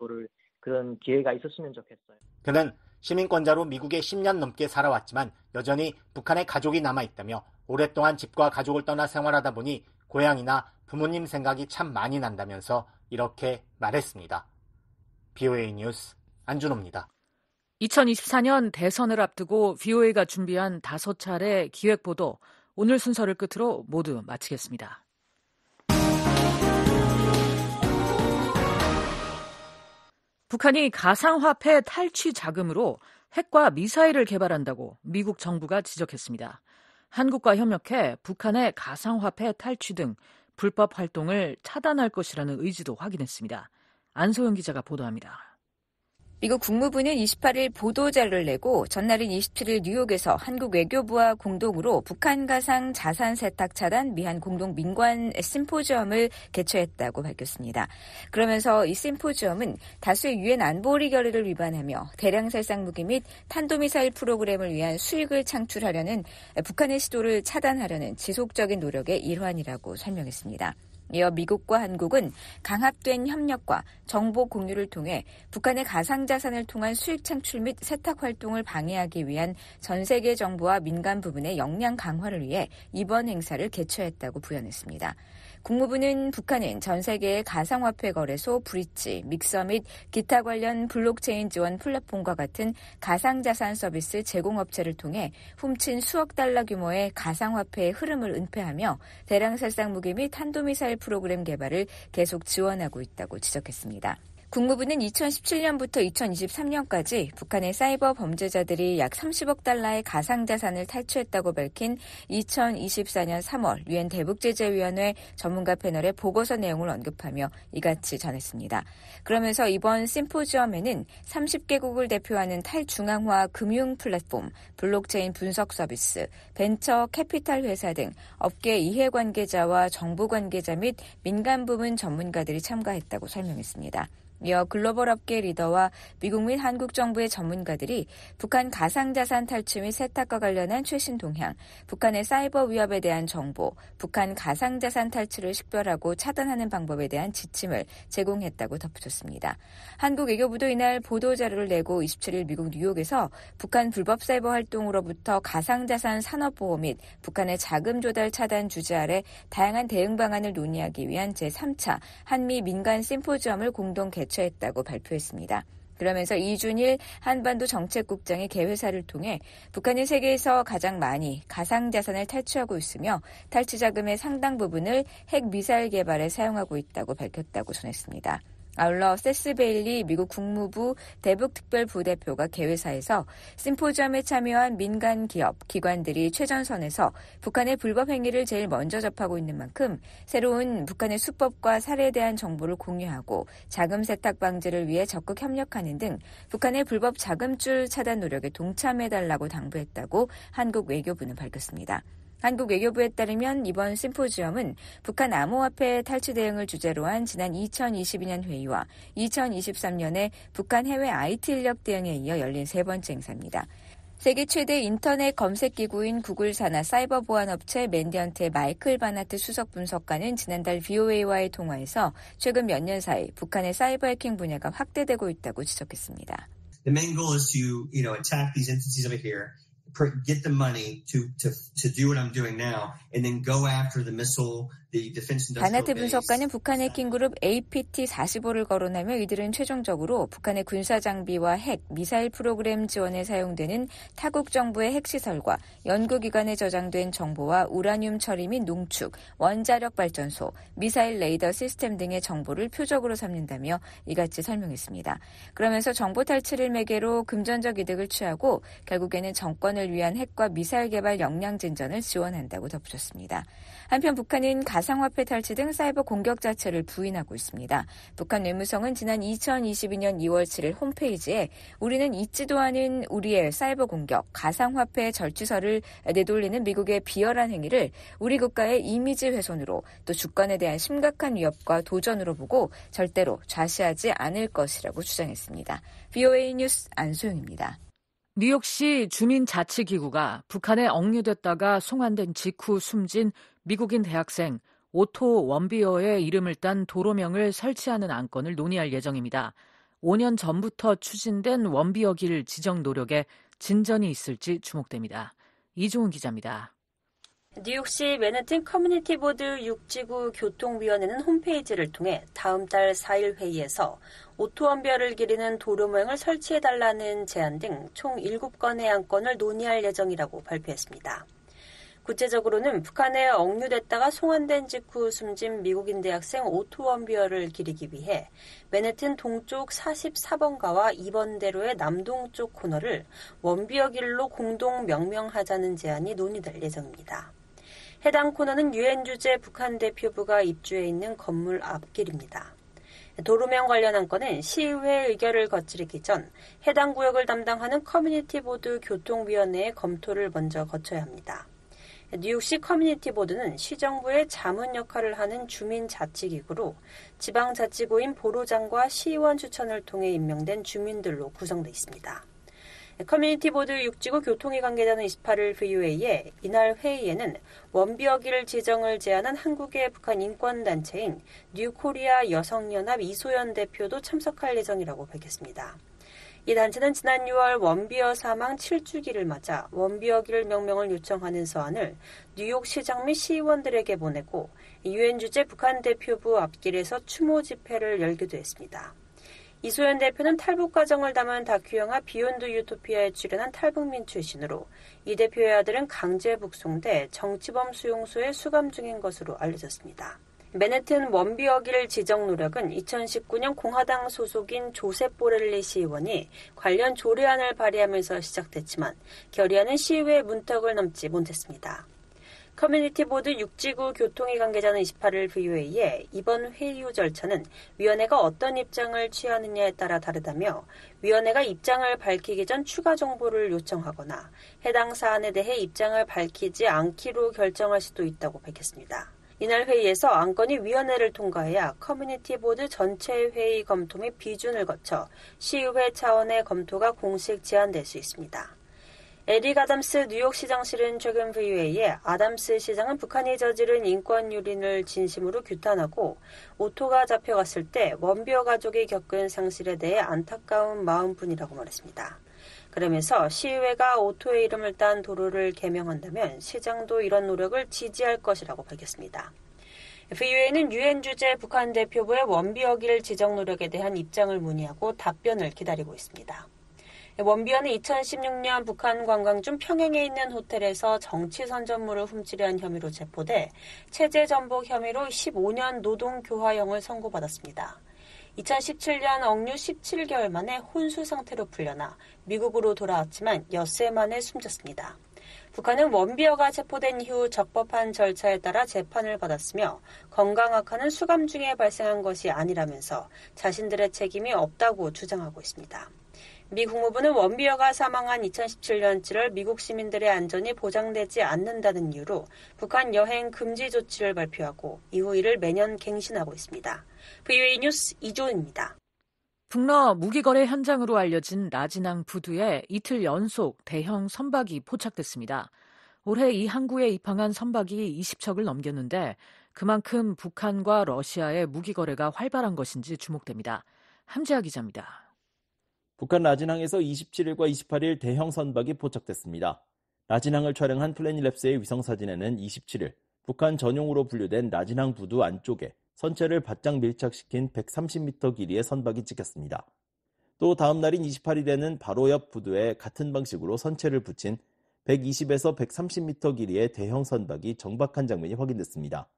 그런 기회가 있었으면 좋겠어요. 그는 시민권자로 미국에 10년 넘게 살아왔지만 여전히 북한에 가족이 남아있다며 오랫동안 집과 가족을 떠나 생활하다 보니 고향이나 부모님 생각이 참 많이 난다면서 이렇게 말했습니다. BOA 뉴스 안준호입니다. 2024년 대선을 앞두고 BOA가 준비한 5차례 기획보도 오늘 순서를 끝으로 모두 마치겠습니다. 북한이 가상화폐 탈취 자금으로 핵과 미사일을 개발한다고 미국 정부가 지적했습니다. 한국과 협력해 북한의 가상화폐 탈취 등 불법 활동을 차단할 것이라는 의지도 확인했습니다. 안소영 기자가 보도합니다. 미국 국무부는 28일 보도자료를 내고 전날인 27일 뉴욕에서 한국 외교부와 공동으로 북한 가상 자산 세탁 차단 미한 공동 민관 심포지엄을 개최했다고 밝혔습니다. 그러면서 이 심포지엄은 다수의 유엔 안보리 결의를 위반하며 대량 살상 무기 및 탄도미사일 프로그램을 위한 수익을 창출하려는 북한의 시도를 차단하려는 지속적인 노력의 일환이라고 설명했습니다. 이어 미국과 한국은 강화된 협력과 정보 공유를 통해 북한의 가상자산을 통한 수익 창출 및 세탁 활동을 방해하기 위한 전 세계 정부와 민간 부분의 역량 강화를 위해 이번 행사를 개최했다고 부연했습니다. 국무부는 북한은 전 세계의 가상화폐 거래소 브릿지, 믹서 및 기타 관련 블록체인 지원 플랫폼과 같은 가상자산 서비스 제공업체를 통해 훔친 수억 달러 규모의 가상화폐의 흐름을 은폐하며 대량 살상 무기 및 탄도미사일 프로그램 개발을 계속 지원하고 있다고 지적했습니다. 국무부는 2017년부터 2023년까지 북한의 사이버 범죄자들이 약 30억 달러의 가상자산을 탈취했다고 밝힌 2024년 3월 유엔 대북제재위원회 전문가 패널의 보고서 내용을 언급하며 이같이 전했습니다. 그러면서 이번 심포지엄에는 30개국을 대표하는 탈중앙화 금융 플랫폼, 블록체인 분석 서비스, 벤처 캐피탈 회사 등 업계 이해관계자와 정부 관계자 및 민간 부문 전문가들이 참가했다고 설명했습니다. 이어 글로벌 업계 리더와 미국 및 한국 정부의 전문가들이 북한 가상자산 탈취 및 세탁과 관련한 최신 동향, 북한의 사이버 위협에 대한 정보, 북한 가상자산 탈취를 식별하고 차단하는 방법에 대한 지침을 제공했다고 덧붙였습니다. 한국 외교부도 이날 보도자료를 내고 27일 미국 뉴욕에서 북한 불법 사이버 활동으로부터 가상자산 산업보호 및 북한의 자금 조달 차단 주제 아래 다양한 대응 방안을 논의하기 위한 제3차 한미 민간 심포지엄을 공동 개최했다고 발표했습니다. 그러면서 이준일 한반도 정책국장이 개회사를 통해 북한이 세계에서 가장 많이 가상자산을 탈취하고 있으며 탈취 자금의 상당 부분을 핵 미사일 개발에 사용하고 있다고 밝혔다고 전했습니다. 아울러 세스 베일리 미국 국무부 대북특별부대표가 개회사에서 심포지엄에 참여한 민간 기업, 기관들이 최전선에서 북한의 불법 행위를 제일 먼저 접하고 있는 만큼 새로운 북한의 수법과 사례에 대한 정보를 공유하고 자금 세탁 방지를 위해 적극 협력하는 등 북한의 불법 자금줄 차단 노력에 동참해달라고 당부했다고 한국 외교부는 밝혔습니다. 한국 외교부에 따르면 이번 심포지엄은 북한 암호화폐 탈취 대응을 주제로 한 지난 2022년 회의와 2023년에 북한 해외 IT 인력 대응에 이어 열린 세 번째 행사입니다. 세계 최대 인터넷 검색 기구인 구글 산하 사이버 보안 업체 맨디언트의 마이클 바나트 수석 분석관은 지난달 BOA와의 통화에서 최근 몇 년 사이 북한의 사이버 해킹 분야가 확대되고 있다고 지적했습니다. The main goal is to, attack these entities over here. Get the money to do what I'm doing now, and then go after the missile 바나트 분석가는 북한 해킹그룹 APT-45를 거론하며 이들은 최종적으로 북한의 군사장비와 핵, 미사일 프로그램 지원에 사용되는 타국 정부의 핵시설과 연구기관에 저장된 정보와 우라늄 처리 및 농축, 원자력 발전소, 미사일 레이더 시스템 등의 정보를 표적으로 삼는다며 이같이 설명했습니다. 그러면서 정보 탈취를 매개로 금전적 이득을 취하고 결국에는 정권을 위한 핵과 미사일 개발 역량 진전을 지원한다고 덧붙였습니다. 한편 북한은 가상화폐 탈취 등 사이버 공격 자체를 부인하고 있습니다. 북한 외무성은 지난 2022년 2월 7일 홈페이지에 우리는 잊지도 않은 우리의 사이버 공격, 가상화폐 절취설을 내돌리는 미국의 비열한 행위를 우리 국가의 이미지 훼손으로 또 주권에 대한 심각한 위협과 도전으로 보고 절대로 좌시하지 않을 것이라고 주장했습니다. VOA 뉴스 안소영입니다. 뉴욕시 주민자치기구가 북한에 억류됐다가 송환된 직후 숨진 미국인 대학생 오토 원비어의 이름을 딴 도로명을 설치하는 안건을 논의할 예정입니다. 5년 전부터 추진된 원비어길 지정 노력에 진전이 있을지 주목됩니다. 이종훈 기자입니다. 뉴욕시 맨해튼 커뮤니티 보드 6지구 교통위원회는 홈페이지를 통해 다음 달 4일 회의에서 오토 원비어를 기리는 도로명을 설치해달라는 제안 등 총 7건의 안건을 논의할 예정이라고 발표했습니다. 구체적으로는 북한에 억류됐다가 송환된 직후 숨진 미국인 대학생 오토 원비어를 기리기 위해 맨해튼 동쪽 44번가와 2번대로의 남동쪽 코너를 원비어 길로 공동 명명하자는 제안이 논의될 예정입니다. 해당 코너는 유엔 주재 북한 대표부가 입주해 있는 건물 앞길입니다. 도로명 관련 안건은 시의회 의결을 거치기 전 해당 구역을 담당하는 커뮤니티 보드 교통위원회의 검토를 먼저 거쳐야 합니다. 뉴욕시 커뮤니티 보드는 시정부의 자문 역할을 하는 주민자치기구로 지방자치구인 보로장과 시의원 추천을 통해 임명된 주민들로 구성되어 있습니다. 커뮤니티 보드 6지구 교통위 관계자는 28일 VOA에 이날 회의에는 원비어길 지정을 제안한 한국의 북한 인권단체인 뉴코리아 여성연합 이소연 대표도 참석할 예정이라고 밝혔습니다. 이 단체는 지난 6월 원비어 사망 7주기를 맞아 원비어길 명명을 요청하는 서한을 뉴욕시장 및 시의원들에게 보내고 유엔 주재 북한 대표부 앞길에서 추모 집회를 열기도 했습니다. 이소연 대표는 탈북 과정을 담은 다큐 영화 비욘드 유토피아에 출연한 탈북민 출신으로 이 대표의 아들은 강제 북송돼 정치범 수용소에 수감 중인 것으로 알려졌습니다. 맨해튼 원비어길 지정 노력은 2019년 공화당 소속인 조셉 보렐리 시의원이 관련 조례안을 발의하면서 시작됐지만 결의안은 시의회 문턱을 넘지 못했습니다. 커뮤니티 보드 6지구 교통위 관계자는 28일 VOA에 이번 회의 후 절차는 위원회가 어떤 입장을 취하느냐에 따라 다르다며 위원회가 입장을 밝히기 전 추가 정보를 요청하거나 해당 사안에 대해 입장을 밝히지 않기로 결정할 수도 있다고 밝혔습니다. 이날 회의에서 안건이 위원회를 통과해야 커뮤니티 보드 전체 회의 검토 및 비준을 거쳐 시의회 차원의 검토가 공식 제안될 수 있습니다. 에릭 아담스 뉴욕시장실은 최근 VOA에 아담스 시장은 북한이 저지른 인권 유린을 진심으로 규탄하고 오토가 잡혀갔을 때 원비어 가족이 겪은 상실에 대해 안타까운 마음뿐이라고 말했습니다. 그러면서 시의회가 오토의 이름을 딴 도로를 개명한다면 시장도 이런 노력을 지지할 것이라고 밝혔습니다. VOA는 유엔 주재 북한 대표부의 원비어길 지정 노력에 대한 입장을 문의하고 답변을 기다리고 있습니다. 원비어는 2016년 북한 관광 중 평양에 있는 호텔에서 정치 선전물을 훔치려 한 혐의로 체포돼 체제 전복 혐의로 15년 노동교화형을 선고받았습니다. 2017년 억류 17개월 만에 혼수 상태로 풀려나 미국으로 돌아왔지만 엿새 만에 숨졌습니다. 북한은 원비어가 체포된 이후 적법한 절차에 따라 재판을 받았으며 건강 악화는 수감 중에 발생한 것이 아니라면서 자신들의 책임이 없다고 주장하고 있습니다. 미 국무부는 원비어가 사망한 2017년 7월 미국 시민들의 안전이 보장되지 않는다는 이유로 북한 여행 금지 조치를 발표하고 이후 이를 매년 갱신하고 있습니다. VOA 뉴스 이조은입니다. 북러 무기거래 현장으로 알려진 라진항 부두에 이틀 연속 대형 선박이 포착됐습니다. 올해 이 항구에 입항한 선박이 20척을 넘겼는데 그만큼 북한과 러시아의 무기거래가 활발한 것인지 주목됩니다. 함재하 기자입니다. 북한 라진항에서 27일과 28일 대형 선박이 포착됐습니다. 라진항을 촬영한 플래닛랩스의 위성사진에는 27일 북한 전용으로 분류된 라진항 부두 안쪽에 선체를 바짝 밀착시킨 130m 길이의 선박이 찍혔습니다. 또 다음 날인 28일에는 바로 옆 부두에 같은 방식으로 선체를 붙인 120에서 130m 길이의 대형 선박이 정박한 장면이 확인됐습니다.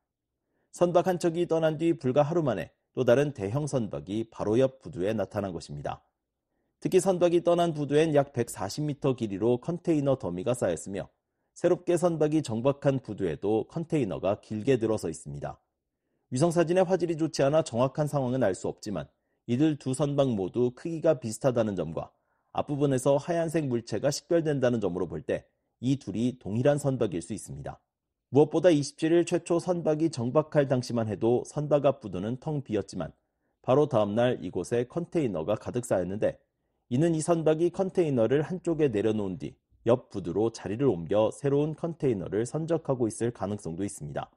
선박 한 척이 떠난 뒤 불과 하루 만에 또 다른 대형 선박이 바로 옆 부두에 나타난 것입니다. 특히 선박이 떠난 부두엔 약 140m 길이로 컨테이너 더미가 쌓였으며 새롭게 선박이 정박한 부두에도 컨테이너가 길게 들어서 있습니다. 위성사진의 화질이 좋지 않아 정확한 상황은 알 수 없지만 이들 두 선박 모두 크기가 비슷하다는 점과 앞부분에서 하얀색 물체가 식별된다는 점으로 볼 때 이 둘이 동일한 선박일 수 있습니다. 무엇보다 27일 최초 선박이 정박할 당시만 해도 선박 앞 부두는 텅 비었지만 바로 다음 날 이곳에 컨테이너가 가득 쌓였는데 이는 이 선박이 컨테이너를 한쪽에 내려놓은 뒤 옆 부두로 자리를 옮겨 새로운 컨테이너를 선적하고 있을 가능성도 있습니다.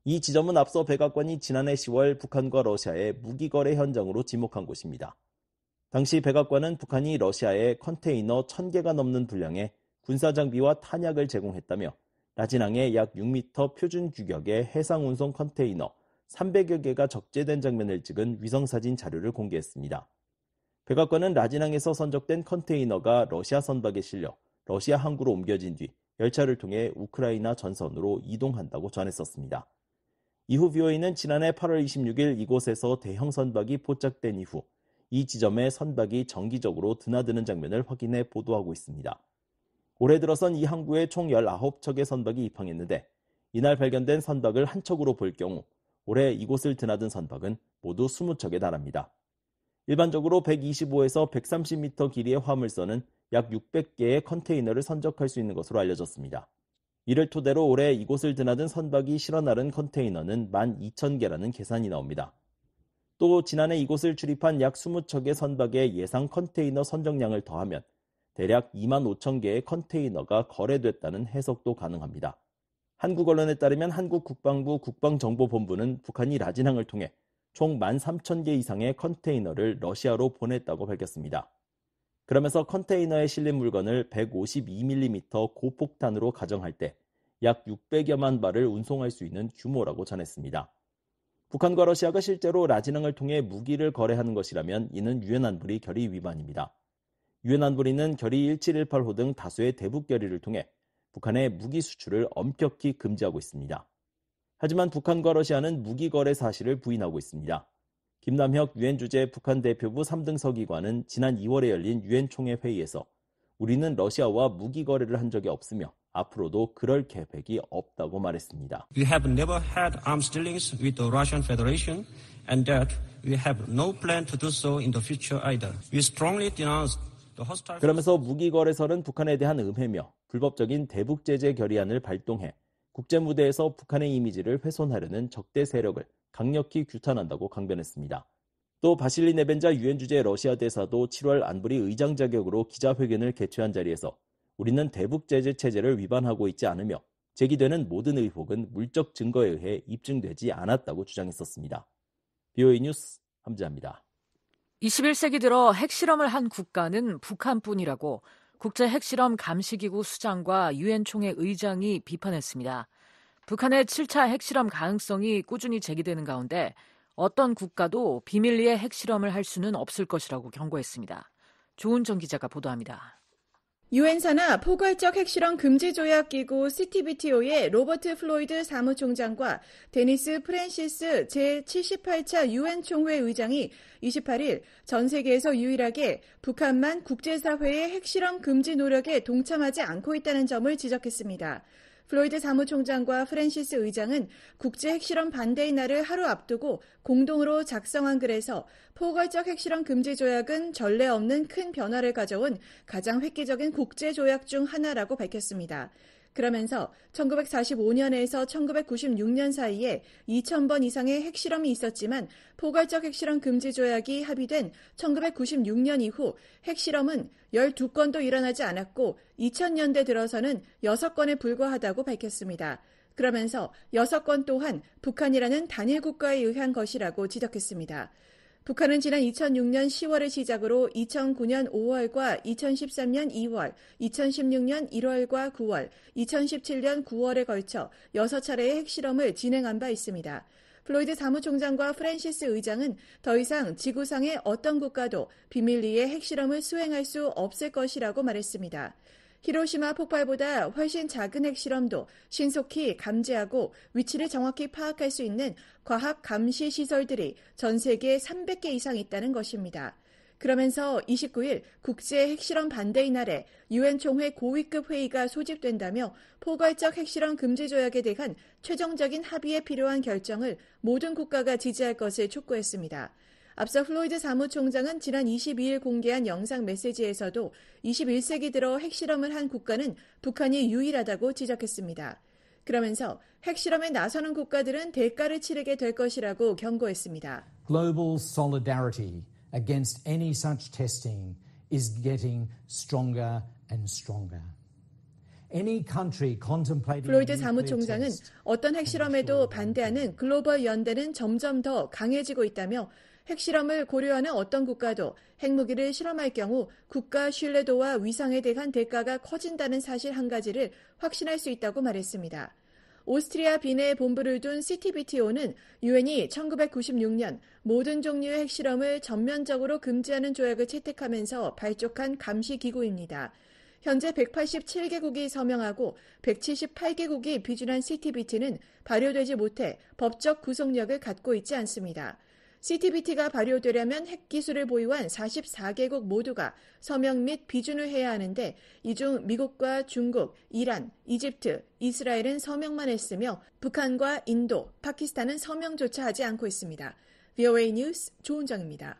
이 지점은 앞서 백악관이 지난해 10월 북한과 러시아의 무기 거래 현장으로 지목한 곳입니다. 당시 백악관은 북한이 러시아에 컨테이너 1000개가 넘는 분량의 군사장비와 탄약을 제공했다며 라진항에 약 6m 표준 규격의 해상 운송 컨테이너 300여 개가 적재된 장면을 찍은 위성사진 자료를 공개했습니다. 백악관은 라진항에서 선적된 컨테이너가 러시아 선박에 실려 러시아 항구로 옮겨진 뒤 열차를 통해 우크라이나 전선으로 이동한다고 전했었습니다. 이후 VOA는 지난해 8월 26일 이곳에서 대형 선박이 포착된 이후 이 지점에 선박이 정기적으로 드나드는 장면을 확인해 보도하고 있습니다. 올해 들어선 이 항구에 총 19척의 선박이 입항했는데 이날 발견된 선박을 한 척으로 볼 경우 올해 이곳을 드나든 선박은 모두 20척에 달합니다. 일반적으로 125에서 130m 길이의 화물선은 약 600개의 컨테이너를 선적할 수 있는 것으로 알려졌습니다. 이를 토대로 올해 이곳을 드나든 선박이 실어 나른 컨테이너는 12,000개라는 계산이 나옵니다. 또 지난해 이곳을 출입한 약 20척의 선박의 예상 컨테이너 선정량을 더하면 대략 25,000개의 컨테이너가 거래됐다는 해석도 가능합니다. 한국 언론에 따르면 한국 국방부 국방정보본부는 북한이 라진항을 통해 총 13,000개 이상의 컨테이너를 러시아로 보냈다고 밝혔습니다. 그러면서 컨테이너에 실린 물건을 152mm 고폭탄으로 가정할 때 약 600여만 발을 운송할 수 있는 규모라고 전했습니다. 북한과 러시아가 실제로 라진항을 통해 무기를 거래하는 것이라면 이는 유엔 안보리 결의 위반입니다. 유엔 안보리는 결의 1718호 등 다수의 대북 결의를 통해 북한의 무기 수출을 엄격히 금지하고 있습니다. 하지만 북한과 러시아는 무기 거래 사실을 부인하고 있습니다. 김남혁 유엔 주재 북한 대표부 3등 서기관은 지난 2월에 열린 유엔 총회 회의에서 우리는 러시아와 무기 거래를 한 적이 없으며 앞으로도 그럴 계획이 없다고 말했습니다. We have never had arms dealings with the Russian Federation and that we have no plan to do so in the future either. We strongly denounce the hostile... 그러면서 무기 거래설은 북한에 대한 음해며 불법적인 대북 제재 결의안을 발동해 국제 무대에서 북한의 이미지를 훼손하려는 적대 세력을 강력히 규탄한다고 강변했습니다. 또 바실리 네벤자 유엔 주재 러시아 대사도 7월 안보리 의장 자격으로 기자회견을 개최한 자리에서 우리는 대북 제재 체제를 위반하고 있지 않으며 제기되는 모든 의혹은 물적 증거에 의해 입증되지 않았다고 주장했었습니다. BOA 뉴스 함지아입니다. 21세기 들어 핵실험을 한 국가는 북한뿐이라고 국제 핵실험 감시기구 수장과 유엔 총회 의장이 비판했습니다. 북한의 7차 핵실험 가능성이 꾸준히 제기되는 가운데 어떤 국가도 비밀리에 핵실험을 할 수는 없을 것이라고 경고했습니다. 조은정 기자가 보도합니다. 유엔 산하 포괄적 핵실험 금지 조약 기구 CTBTO의 로버트 플로이드 사무총장과 데니스 프랜시스 제78차 유엔 총회 의장이 28일 전 세계에서 유일하게 북한만 국제사회의 핵실험 금지 노력에 동참하지 않고 있다는 점을 지적했습니다. 플로이드 사무총장과 프랜시스 의장은 국제 핵실험 반대의 날을 하루 앞두고 공동으로 작성한 글에서 포괄적 핵실험 금지 조약은 전례 없는 큰 변화를 가져온 가장 획기적인 국제 조약 중 하나라고 밝혔습니다. 그러면서 1945년에서 1996년 사이에 2,000번 이상의 핵실험이 있었지만 포괄적 핵실험 금지 조약이 합의된 1996년 이후 핵실험은 12건도 일어나지 않았고 2000년대 들어서는 6건에 불과하다고 밝혔습니다. 그러면서 6건 또한 북한이라는 단일 국가에 의한 것이라고 지적했습니다. 북한은 지난 2006년 10월을 시작으로 2009년 5월과 2013년 2월, 2016년 1월과 9월, 2017년 9월에 걸쳐 6차례의 핵실험을 진행한 바 있습니다. 플로이드 사무총장과 프랜시스 의장은 더 이상 지구상의 어떤 국가도 비밀리에 핵실험을 수행할 수 없을 것이라고 말했습니다. 히로시마 폭발보다 훨씬 작은 핵실험도 신속히 감지하고 위치를 정확히 파악할 수 있는 과학 감시 시설들이 전 세계에 300개 이상 있다는 것입니다. 그러면서 29일 국제 핵실험 반대의 날에 유엔 총회 고위급 회의가 소집된다며 포괄적 핵실험 금지 조약에 대한 최종적인 합의에 필요한 결정을 모든 국가가 지지할 것을 촉구했습니다. 앞서 플로이드 사무총장은 지난 22일 공개한 영상 메시지에서도 21세기 들어 핵실험을 한 국가는 북한이 유일하다고 지적했습니다. 그러면서 핵실험에 나서는 국가들은 대가를 치르게 될 것이라고 경고했습니다. Global solidarity against any such testing is getting stronger and stronger. 플로이드 사무총장은 어떤 핵실험에도 반대하는 글로벌 연대는 점점 더 강해지고 있다며 핵실험을 고려하는 어떤 국가도 핵무기를 실험할 경우 국가 신뢰도와 위상에 대한 대가가 커진다는 사실 한 가지를 확신할 수 있다고 말했습니다. 오스트리아 빈에 본부를 둔 CTBTO는 유엔이 1996년 모든 종류의 핵실험을 전면적으로 금지하는 조약을 채택하면서 발족한 감시기구입니다. 현재 187개국이 서명하고 178개국이 비준한 CTBT는 발효되지 못해 법적 구속력을 갖고 있지 않습니다. CTBT가 발효되려면 핵기술을 보유한 44개국 모두가 서명 및 비준을 해야 하는데 이 중 미국과 중국, 이란, 이집트, 이스라엘은 서명만 했으며 북한과 인도, 파키스탄은 서명조차 하지 않고 있습니다. VOA 뉴스 조은정입니다.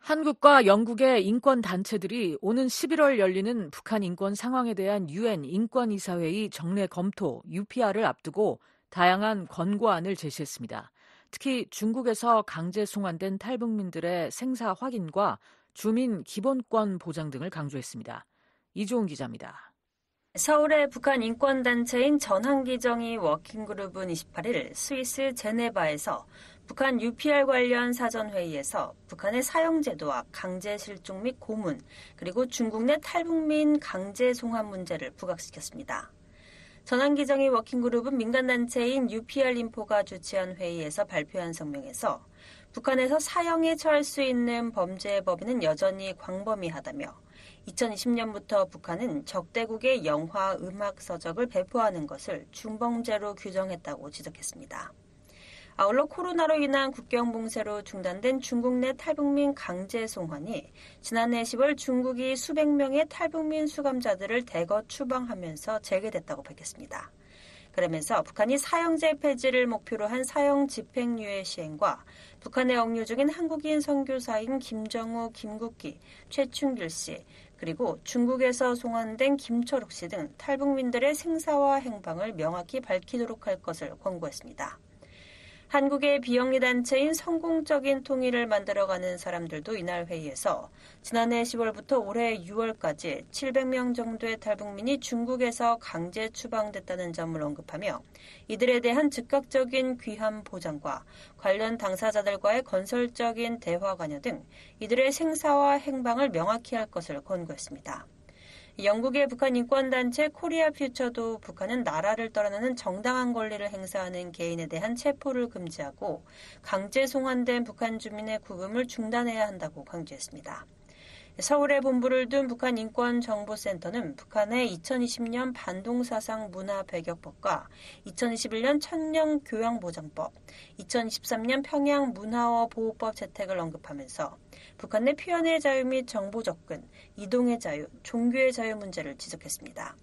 한국과 영국의 인권단체들이 오는 11월 열리는 북한 인권 상황에 대한 유엔 인권이사회의 정례 검토 UPR을 앞두고 다양한 권고안을 제시했습니다. 특히 중국에서 강제 송환된 탈북민들의 생사 확인과 주민 기본권 보장 등을 강조했습니다. 이종훈 기자입니다. 서울의 북한 인권단체인 전환기정의 워킹그룹은 28일 스위스 제네바에서 북한 UPR 관련 사전회의에서 북한의 사형제도와 강제 실종 및 고문, 그리고 중국 내 탈북민 강제 송환 문제를 부각시켰습니다. 전환기정의 워킹그룹은 민간단체인 UPR인포가 주최한 회의에서 발표한 성명에서 북한에서 사형에 처할 수 있는 범죄의 범위는 여전히 광범위하다며 2020년부터 북한은 적대국의 영화, 음악, 서적을 배포하는 것을 중범죄로 규정했다고 지적했습니다. 아울러 코로나로 인한 국경 봉쇄로 중단된 중국 내 탈북민 강제 송환이 지난해 10월 중국이 수백 명의 탈북민 수감자들을 대거 추방하면서 재개됐다고 밝혔습니다. 그러면서 북한이 사형제 폐지를 목표로 한 사형 집행유예 시행과 북한에 억류 중인 한국인 선교사인 김정우, 김국기, 최충길 씨, 그리고 중국에서 송환된 김철욱 씨 등 탈북민들의 생사와 행방을 명확히 밝히도록 할 것을 권고했습니다. 한국의 비영리 단체인 성공적인 통일을 만들어가는 사람들도 이날 회의에서 지난해 10월부터 올해 6월까지 700명 정도의 탈북민이 중국에서 강제 추방됐다는 점을 언급하며 이들에 대한 즉각적인 귀환 보장과 관련 당사자들과의 건설적인 대화 관여 등 이들의 생사와 행방을 명확히 할 것을 권고했습니다. 영국의 북한 인권단체 코리아 퓨처도 북한은 나라를 떠나는 정당한 권리를 행사하는 개인에 대한 체포를 금지하고 강제 송환된 북한 주민의 구금을 중단해야 한다고 강조했습니다. 서울에 본부를 둔 북한 인권정보센터는 북한의 2020년 반동사상 문화배격법과 2021년 청년교양보장법, 2023년 평양 문화어 보호법 채택을 언급하면서 북한 내 표현의 자유 및 정보 접근, 이동의 자유, 종교의 자유 문제를 지적했습니다.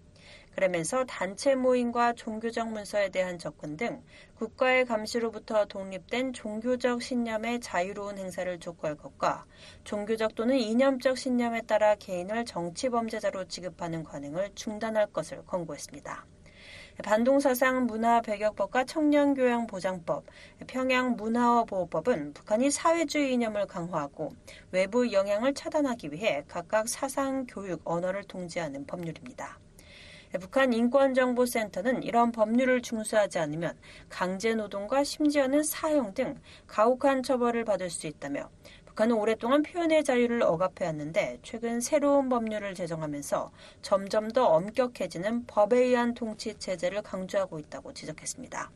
그러면서 단체 모임과 종교적 문서에 대한 접근 등 국가의 감시로부터 독립된 종교적 신념의 자유로운 행사를 촉구할 것과 종교적 또는 이념적 신념에 따라 개인을 정치범죄자로 취급하는 관행을 중단할 것을 권고했습니다. 반동사상 문화배격법과 청년교양보장법, 평양 문화어 보호법은 북한이 사회주의 이념을 강화하고 외부 영향을 차단하기 위해 각각 사상, 교육, 언어를 통제하는 법률입니다. 북한 인권정보센터는 이런 법률을 준수하지 않으면 강제노동과 심지어는 사형 등 가혹한 처벌을 받을 수 있다며 북한은 오랫동안 표현의 자유를 억압해왔는데 최근 새로운 법률을 제정하면서 점점 더 엄격해지는 법에 의한 통치 체제를 강조하고 있다고 지적했습니다.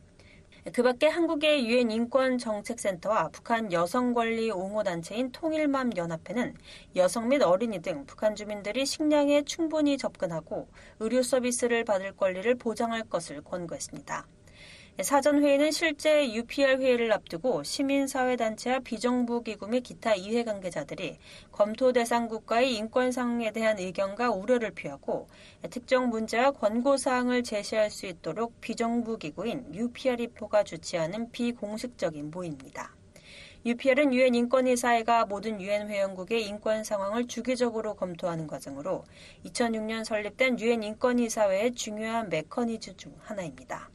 그 밖에 한국의 유엔 인권정책센터와 북한 여성권리 옹호단체인 통일맘연합회는 여성 및 어린이 등 북한 주민들이 식량에 충분히 접근하고 의료 서비스를 받을 권리를 보장할 것을 권고했습니다. 사전회의는 실제 UPR 회의를 앞두고 시민사회단체와 비정부 기구 및 기타 이해관계자들이 검토 대상 국가의 인권 상황에 대한 의견과 우려를 표하고 특정 문제와 권고사항을 제시할 수 있도록 비정부 기구인 UPR-24가 주최하는 비공식적인 모임입니다. UPR은 유엔 인권이사회가 모든 유엔 회원국의 인권 상황을 주기적으로 검토하는 과정으로 2006년 설립된 유엔 인권이사회의 중요한 메커니즘 중 하나입니다.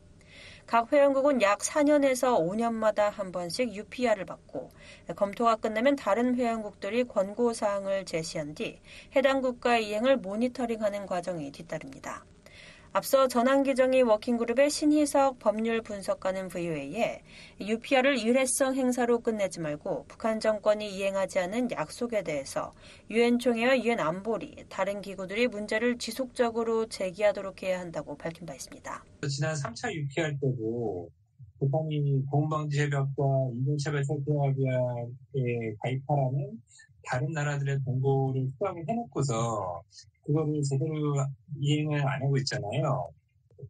각 회원국은 약 4년에서 5년마다 한 번씩 UPR을 받고 검토가 끝나면 다른 회원국들이 권고사항을 제시한 뒤 해당 국가의 이행을 모니터링하는 과정이 뒤따릅니다. 앞서 전환기정이 워킹그룹의 신희석 법률 분석가는 VOA에 UPR을 일회성 행사로 끝내지 말고 북한 정권이 이행하지 않은 약속에 대해서 유엔 총회와 유엔 안보리, 다른 기구들이 문제를 지속적으로 제기하도록 해야 한다고 밝힌 바 있습니다. 지난 3차 UPR 때도 북한이 고문방지협약과 인종차별철폐협약에 가입하라는 다른 나라들의 권고를 수락을 해놓고서 그거를 제대로 이행을 안 하고 있잖아요.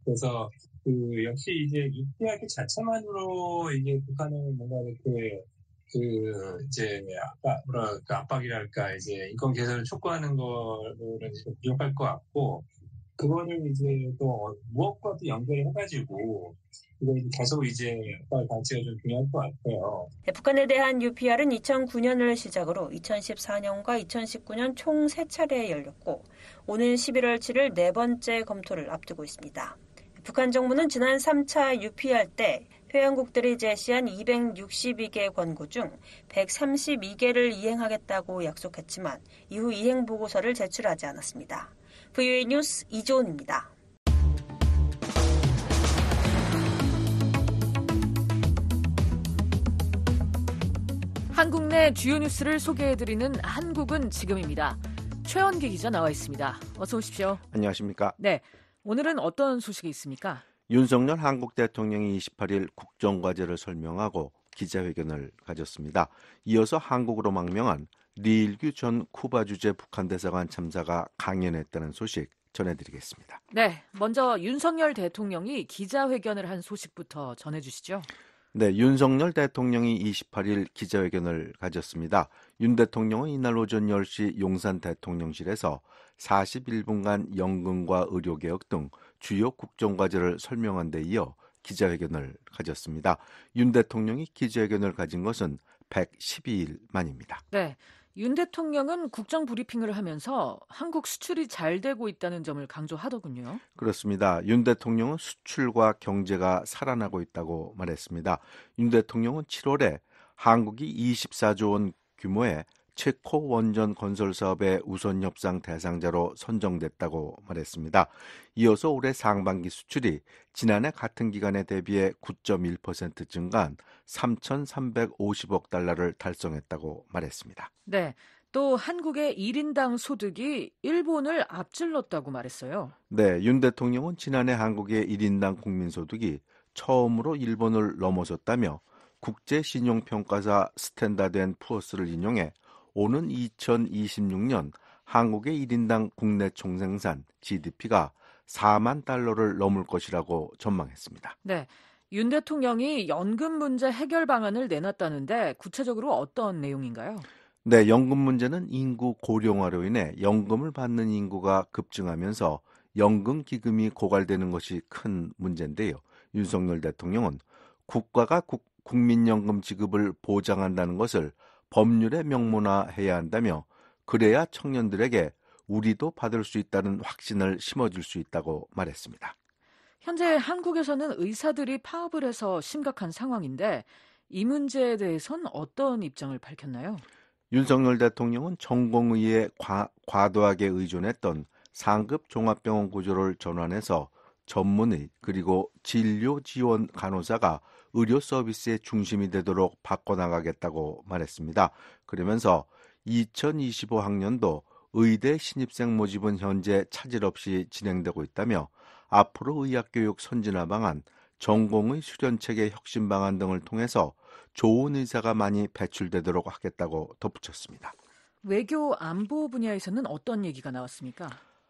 그래서 역시 이제 UPR 자체만으로 이제 북한은 뭔가 이렇게 압박이랄까 이제 인권 개선을 촉구하는 거는 부족할 것 같고, 그거를 이제 또 무엇과 또 연결해가지고 이거 계속 이제 압박을 가치가 좀 중요할 것 같아요. 북한에 대한 UPR은 2009년을 시작으로 2014년과 2019년 총 3차례 열렸고 오는 11월 7일 네 번째 검토를 앞두고 있습니다. 북한 정부는 지난 3차 UPR 때 회원국들이 제시한 262개 권고 중 132개를 이행하겠다고 약속했지만 이후 이행 보고서를 제출하지 않았습니다. VOA 뉴스 이조은입니다. 한국 내 주요 뉴스를 소개해드리는 한국은 지금입니다. 최원기 기자 나와 있습니다. 어서 오십시오. 안녕하십니까? 네, 오늘은 어떤 소식이 있습니까? 윤석열 한국 대통령이 28일 국정과제를 설명하고 기자회견을 가졌습니다. 이어서 한국으로 망명한 리일규 전 쿠바 주재 북한 대사관 참사가 강연했다는 소식 전해드리겠습니다. 네, 먼저 윤석열 대통령이 기자회견을 한 소식부터 전해주시죠. 네, 윤석열 대통령이 28일 기자회견을 가졌습니다. 윤 대통령은 이날 오전 10시 용산 대통령실에서 41분간 연금과 의료개혁 등 주요 국정과제를 설명한 데 이어 기자회견을 가졌습니다. 윤 대통령이 기자회견을 가진 것은 112일 만입니다. 네, 윤 대통령은 국정 브리핑을 하면서 한국 수출이 잘 되고 있다는 점을 강조하더군요. 그렇습니다. 윤 대통령은 수출과 경제가 살아나고 있다고 말했습니다. 윤 대통령은 7월에 한국이 24조 원 규모의 체코 원전 건설 사업의 우선 협상 대상자로 선정됐다고 말했습니다. 이어서 올해 상반기 수출이 지난해 같은 기간에 대비해 9.1% 증가한 3,350억 달러를 달성했다고 말했습니다. 네, 또 한국의 1인당 소득이 일본을 앞질렀다고 말했어요. 네, 윤 대통령은 지난해 한국의 1인당 국민소득이 처음으로 일본을 넘어섰다며 국제신용평가사 스탠다드 & 푸어스를 인용해 오는 2026년 한국의 1인당 국내 총생산 GDP가 4만 달러를 넘을 것이라고 전망했습니다. 네, 윤 대통령이 연금 문제 해결 방안을 내놨다는데 구체적으로 어떤 내용인가요? 네, 연금 문제는 인구 고령화로 인해 연금을 받는 인구가 급증하면서 연금 기금이 고갈되는 것이 큰 문제인데요. 윤석열 대통령은 국가가 국민연금 지급을 보장한다는 것을 법률에 명문화해야 한다며 그래야 청년들에게 우리도 받을 수 있다는 확신을 심어줄 수 있다고 말했습니다. 현재 한국에서는 의사들이 파업을 해서 심각한 상황인데 이 문제에 대해서는 어떤 입장을 밝혔나요? 윤석열 대통령은 전공의에 과도하게 의존했던 상급 종합병원 구조를 전환해서 전문의 그리고 진료 지원 간호사가 의료 서비스의 중심이 되도록 바꿔나가겠다고 말했습니다. 그러면서 2025학년도 의대 신입생 모집은 현재 차질 없이 진행되고 있다며 앞으로 의학교육 선진화 방안, 전공의 수련체계 혁신 방안 등을 통해서 좋은 의사가 많이 배출되도록 하겠다고 덧붙였습니다. 외교 안보 분야에서는 어떤 얘기가 나왔습니까?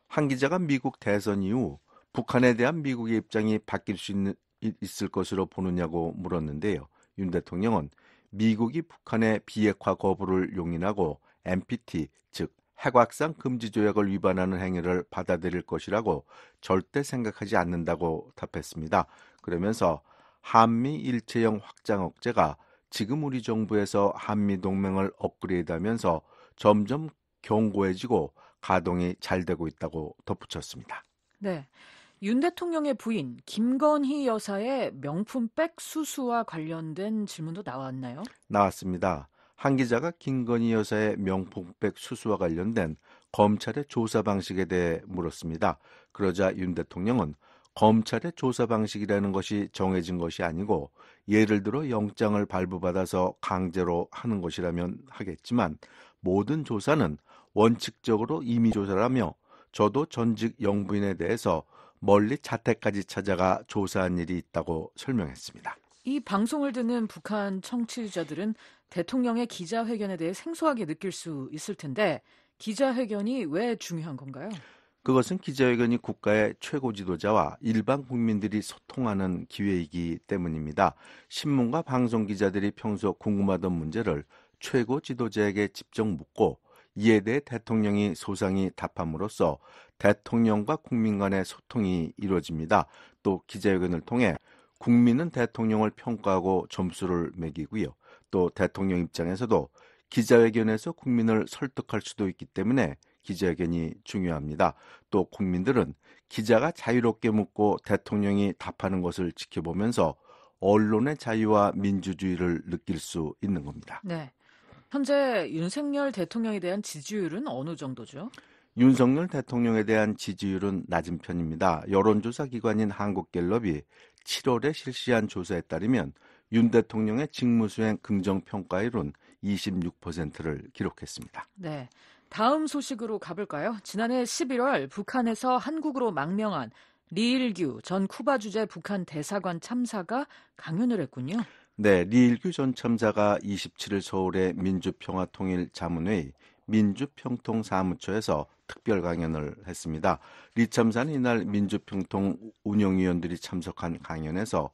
한 기자가 미국 대선 이후 북한에 대한 미국의 입장이 바뀔 수 있을 것으로 보느냐고 물었는데요. 윤 대통령은 미국이 북한의 비핵화 거부를 용인하고 NPT, 즉 핵확산 금지 조약을 위반하는 행위를 받아들일 것이라고 절대 생각하지 않는다고 답했습니다. 그러면서 한미 일체형 확장 억제가 지금 우리 정부에서 한미 동맹을 업그레이드하면서 점점 견고해지고 가동이 잘 되고 있다고 덧붙였습니다. 네. 윤 대통령의 부인 김건희 여사의 명품백 수수와 관련된 질문도 나왔나요? 나왔습니다. 한 기자가 김건희 여사의 명품백 수수와 관련된 검찰의 조사 방식에 대해 물었습니다. 그러자 윤 대통령은 검찰의 조사 방식이라는 것이 정해진 것이 아니고 예를 들어 영장을 발부받아서 강제로 하는 것이라면 하겠지만 모든 조사는 원칙적으로 임의조사라며 저도 전직 영부인에 대해서 멀리 자택까지 찾아가 조사한 일이 있다고 설명했습니다. 이 방송을 듣는 북한 청취자들은 대통령의 기자회견에 대해 생소하게 느낄 수 있을 텐데 기자회견이 왜 중요한 건가요? 그것은 기자회견이 국가의 최고 지도자와 일반 국민들이 소통하는 기회이기 때문입니다. 신문과 방송 기자들이 평소 궁금하던 문제를 최고 지도자에게 직접 묻고 이에 대해 대통령이 소상히 답함으로써 대통령과 국민 간의 소통이 이루어집니다. 또 기자회견을 통해 국민은 대통령을 평가하고 점수를 매기고요. 또 대통령 입장에서도 기자회견에서 국민을 설득할 수도 있기 때문에 기자회견이 중요합니다. 또 국민들은 기자가 자유롭게 묻고 대통령이 답하는 것을 지켜보면서 언론의 자유와 민주주의를 느낄 수 있는 겁니다. 네. 현재 윤석열 대통령에 대한 지지율은 어느 정도죠? 윤석열 대통령에 대한 지지율은 낮은 편입니다. 여론조사 기관인 한국갤럽이 7월에 실시한 조사에 따르면 윤 대통령의 직무수행 긍정평가율은 26%를 기록했습니다. 네. 다음 소식으로 가볼까요? 지난해 11월 북한에서 한국으로 망명한 리일규 전 쿠바 주재 북한 대사관 참사가 강연을 했군요. 네, 리일규 전 참사가 27일 서울의 민주평화통일자문회의 민주평통사무처에서 특별 강연을 했습니다. 리 참사는 이날 민주평통 운영위원들이 참석한 강연에서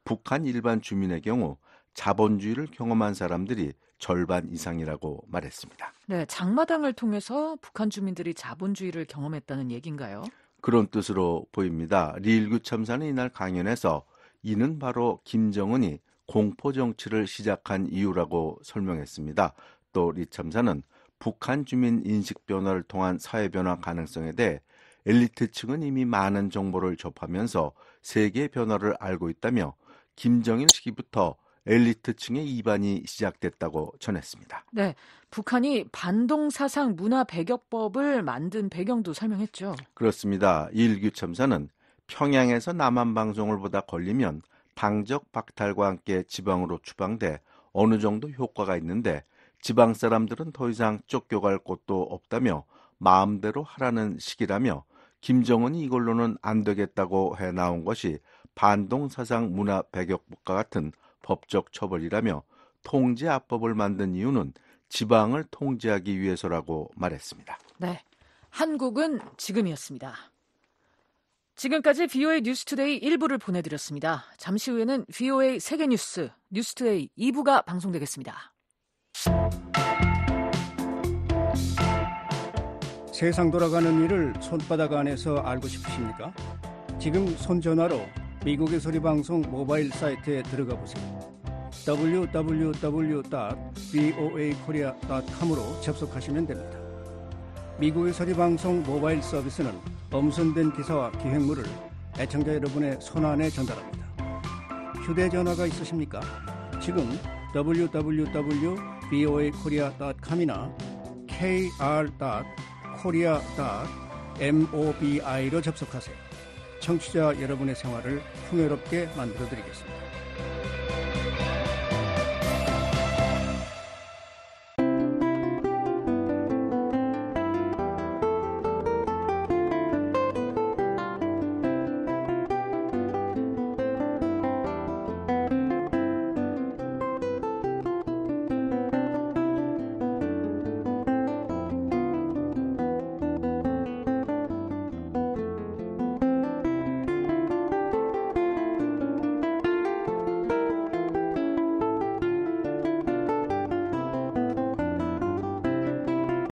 북한 일반 주민의 경우 자본주의를 경험한 사람들이 절반 이상이라고 말했습니다. 네, 장마당을 통해서 북한 주민들이 자본주의를 경험했다는 얘기인가요? 그런 뜻으로 보입니다. 리일규 참사는 이날 강연에서 이는 바로 김정은이 공포정치를 시작한 이유라고 설명했습니다. 또 리 참사는 북한 주민 인식 변화를 통한 사회 변화 가능성에 대해 엘리트층은 이미 많은 정보를 접하면서 세계의 변화를 알고 있다며 김정일 시기부터 엘리트층의 이반이 시작됐다고 전했습니다. 네, 북한이 반동사상 문화 배격법을 만든 배경도 설명했죠. 그렇습니다. 일규 참사는 평양에서 남한방송을 보다 걸리면 당적 박탈과 함께 지방으로 추방돼 어느 정도 효과가 있는데 지방 사람들은 더 이상 쫓겨갈 곳도 없다며 마음대로 하라는 시기라며 김정은이 이걸로는 안 되겠다고 해나온 것이 반동사상 문화 배격법과 같은 법적 처벌이라며 통제압법을 만든 이유는 지방을 통제하기 위해서라고 말했습니다. 네, 한국은 지금이었습니다. 지금까지 VOA 뉴스투데이 1부를 보내드렸습니다. 잠시 후에는 VOA 세계뉴스 뉴스투데이 2부가 방송되겠습니다. 세상 돌아가는 일을 손바닥 안에서 알고 싶으십니까? 지금 손전화로 미국의 소리방송 모바일 사이트에 들어가 보세요. www.voakorea.com으로 접속하시면 됩니다. 미국의 소리방송 모바일 서비스는 엄선된 기사와 기획물을 애청자 여러분의 손안에 전달합니다. 휴대전화가 있으십니까? 지금 www.voakorea.com이나 kr.korea.voakorea.com으로 mobi로 접속하세요. 청취자 여러분의 생활을 풍요롭게 만들어드리겠습니다.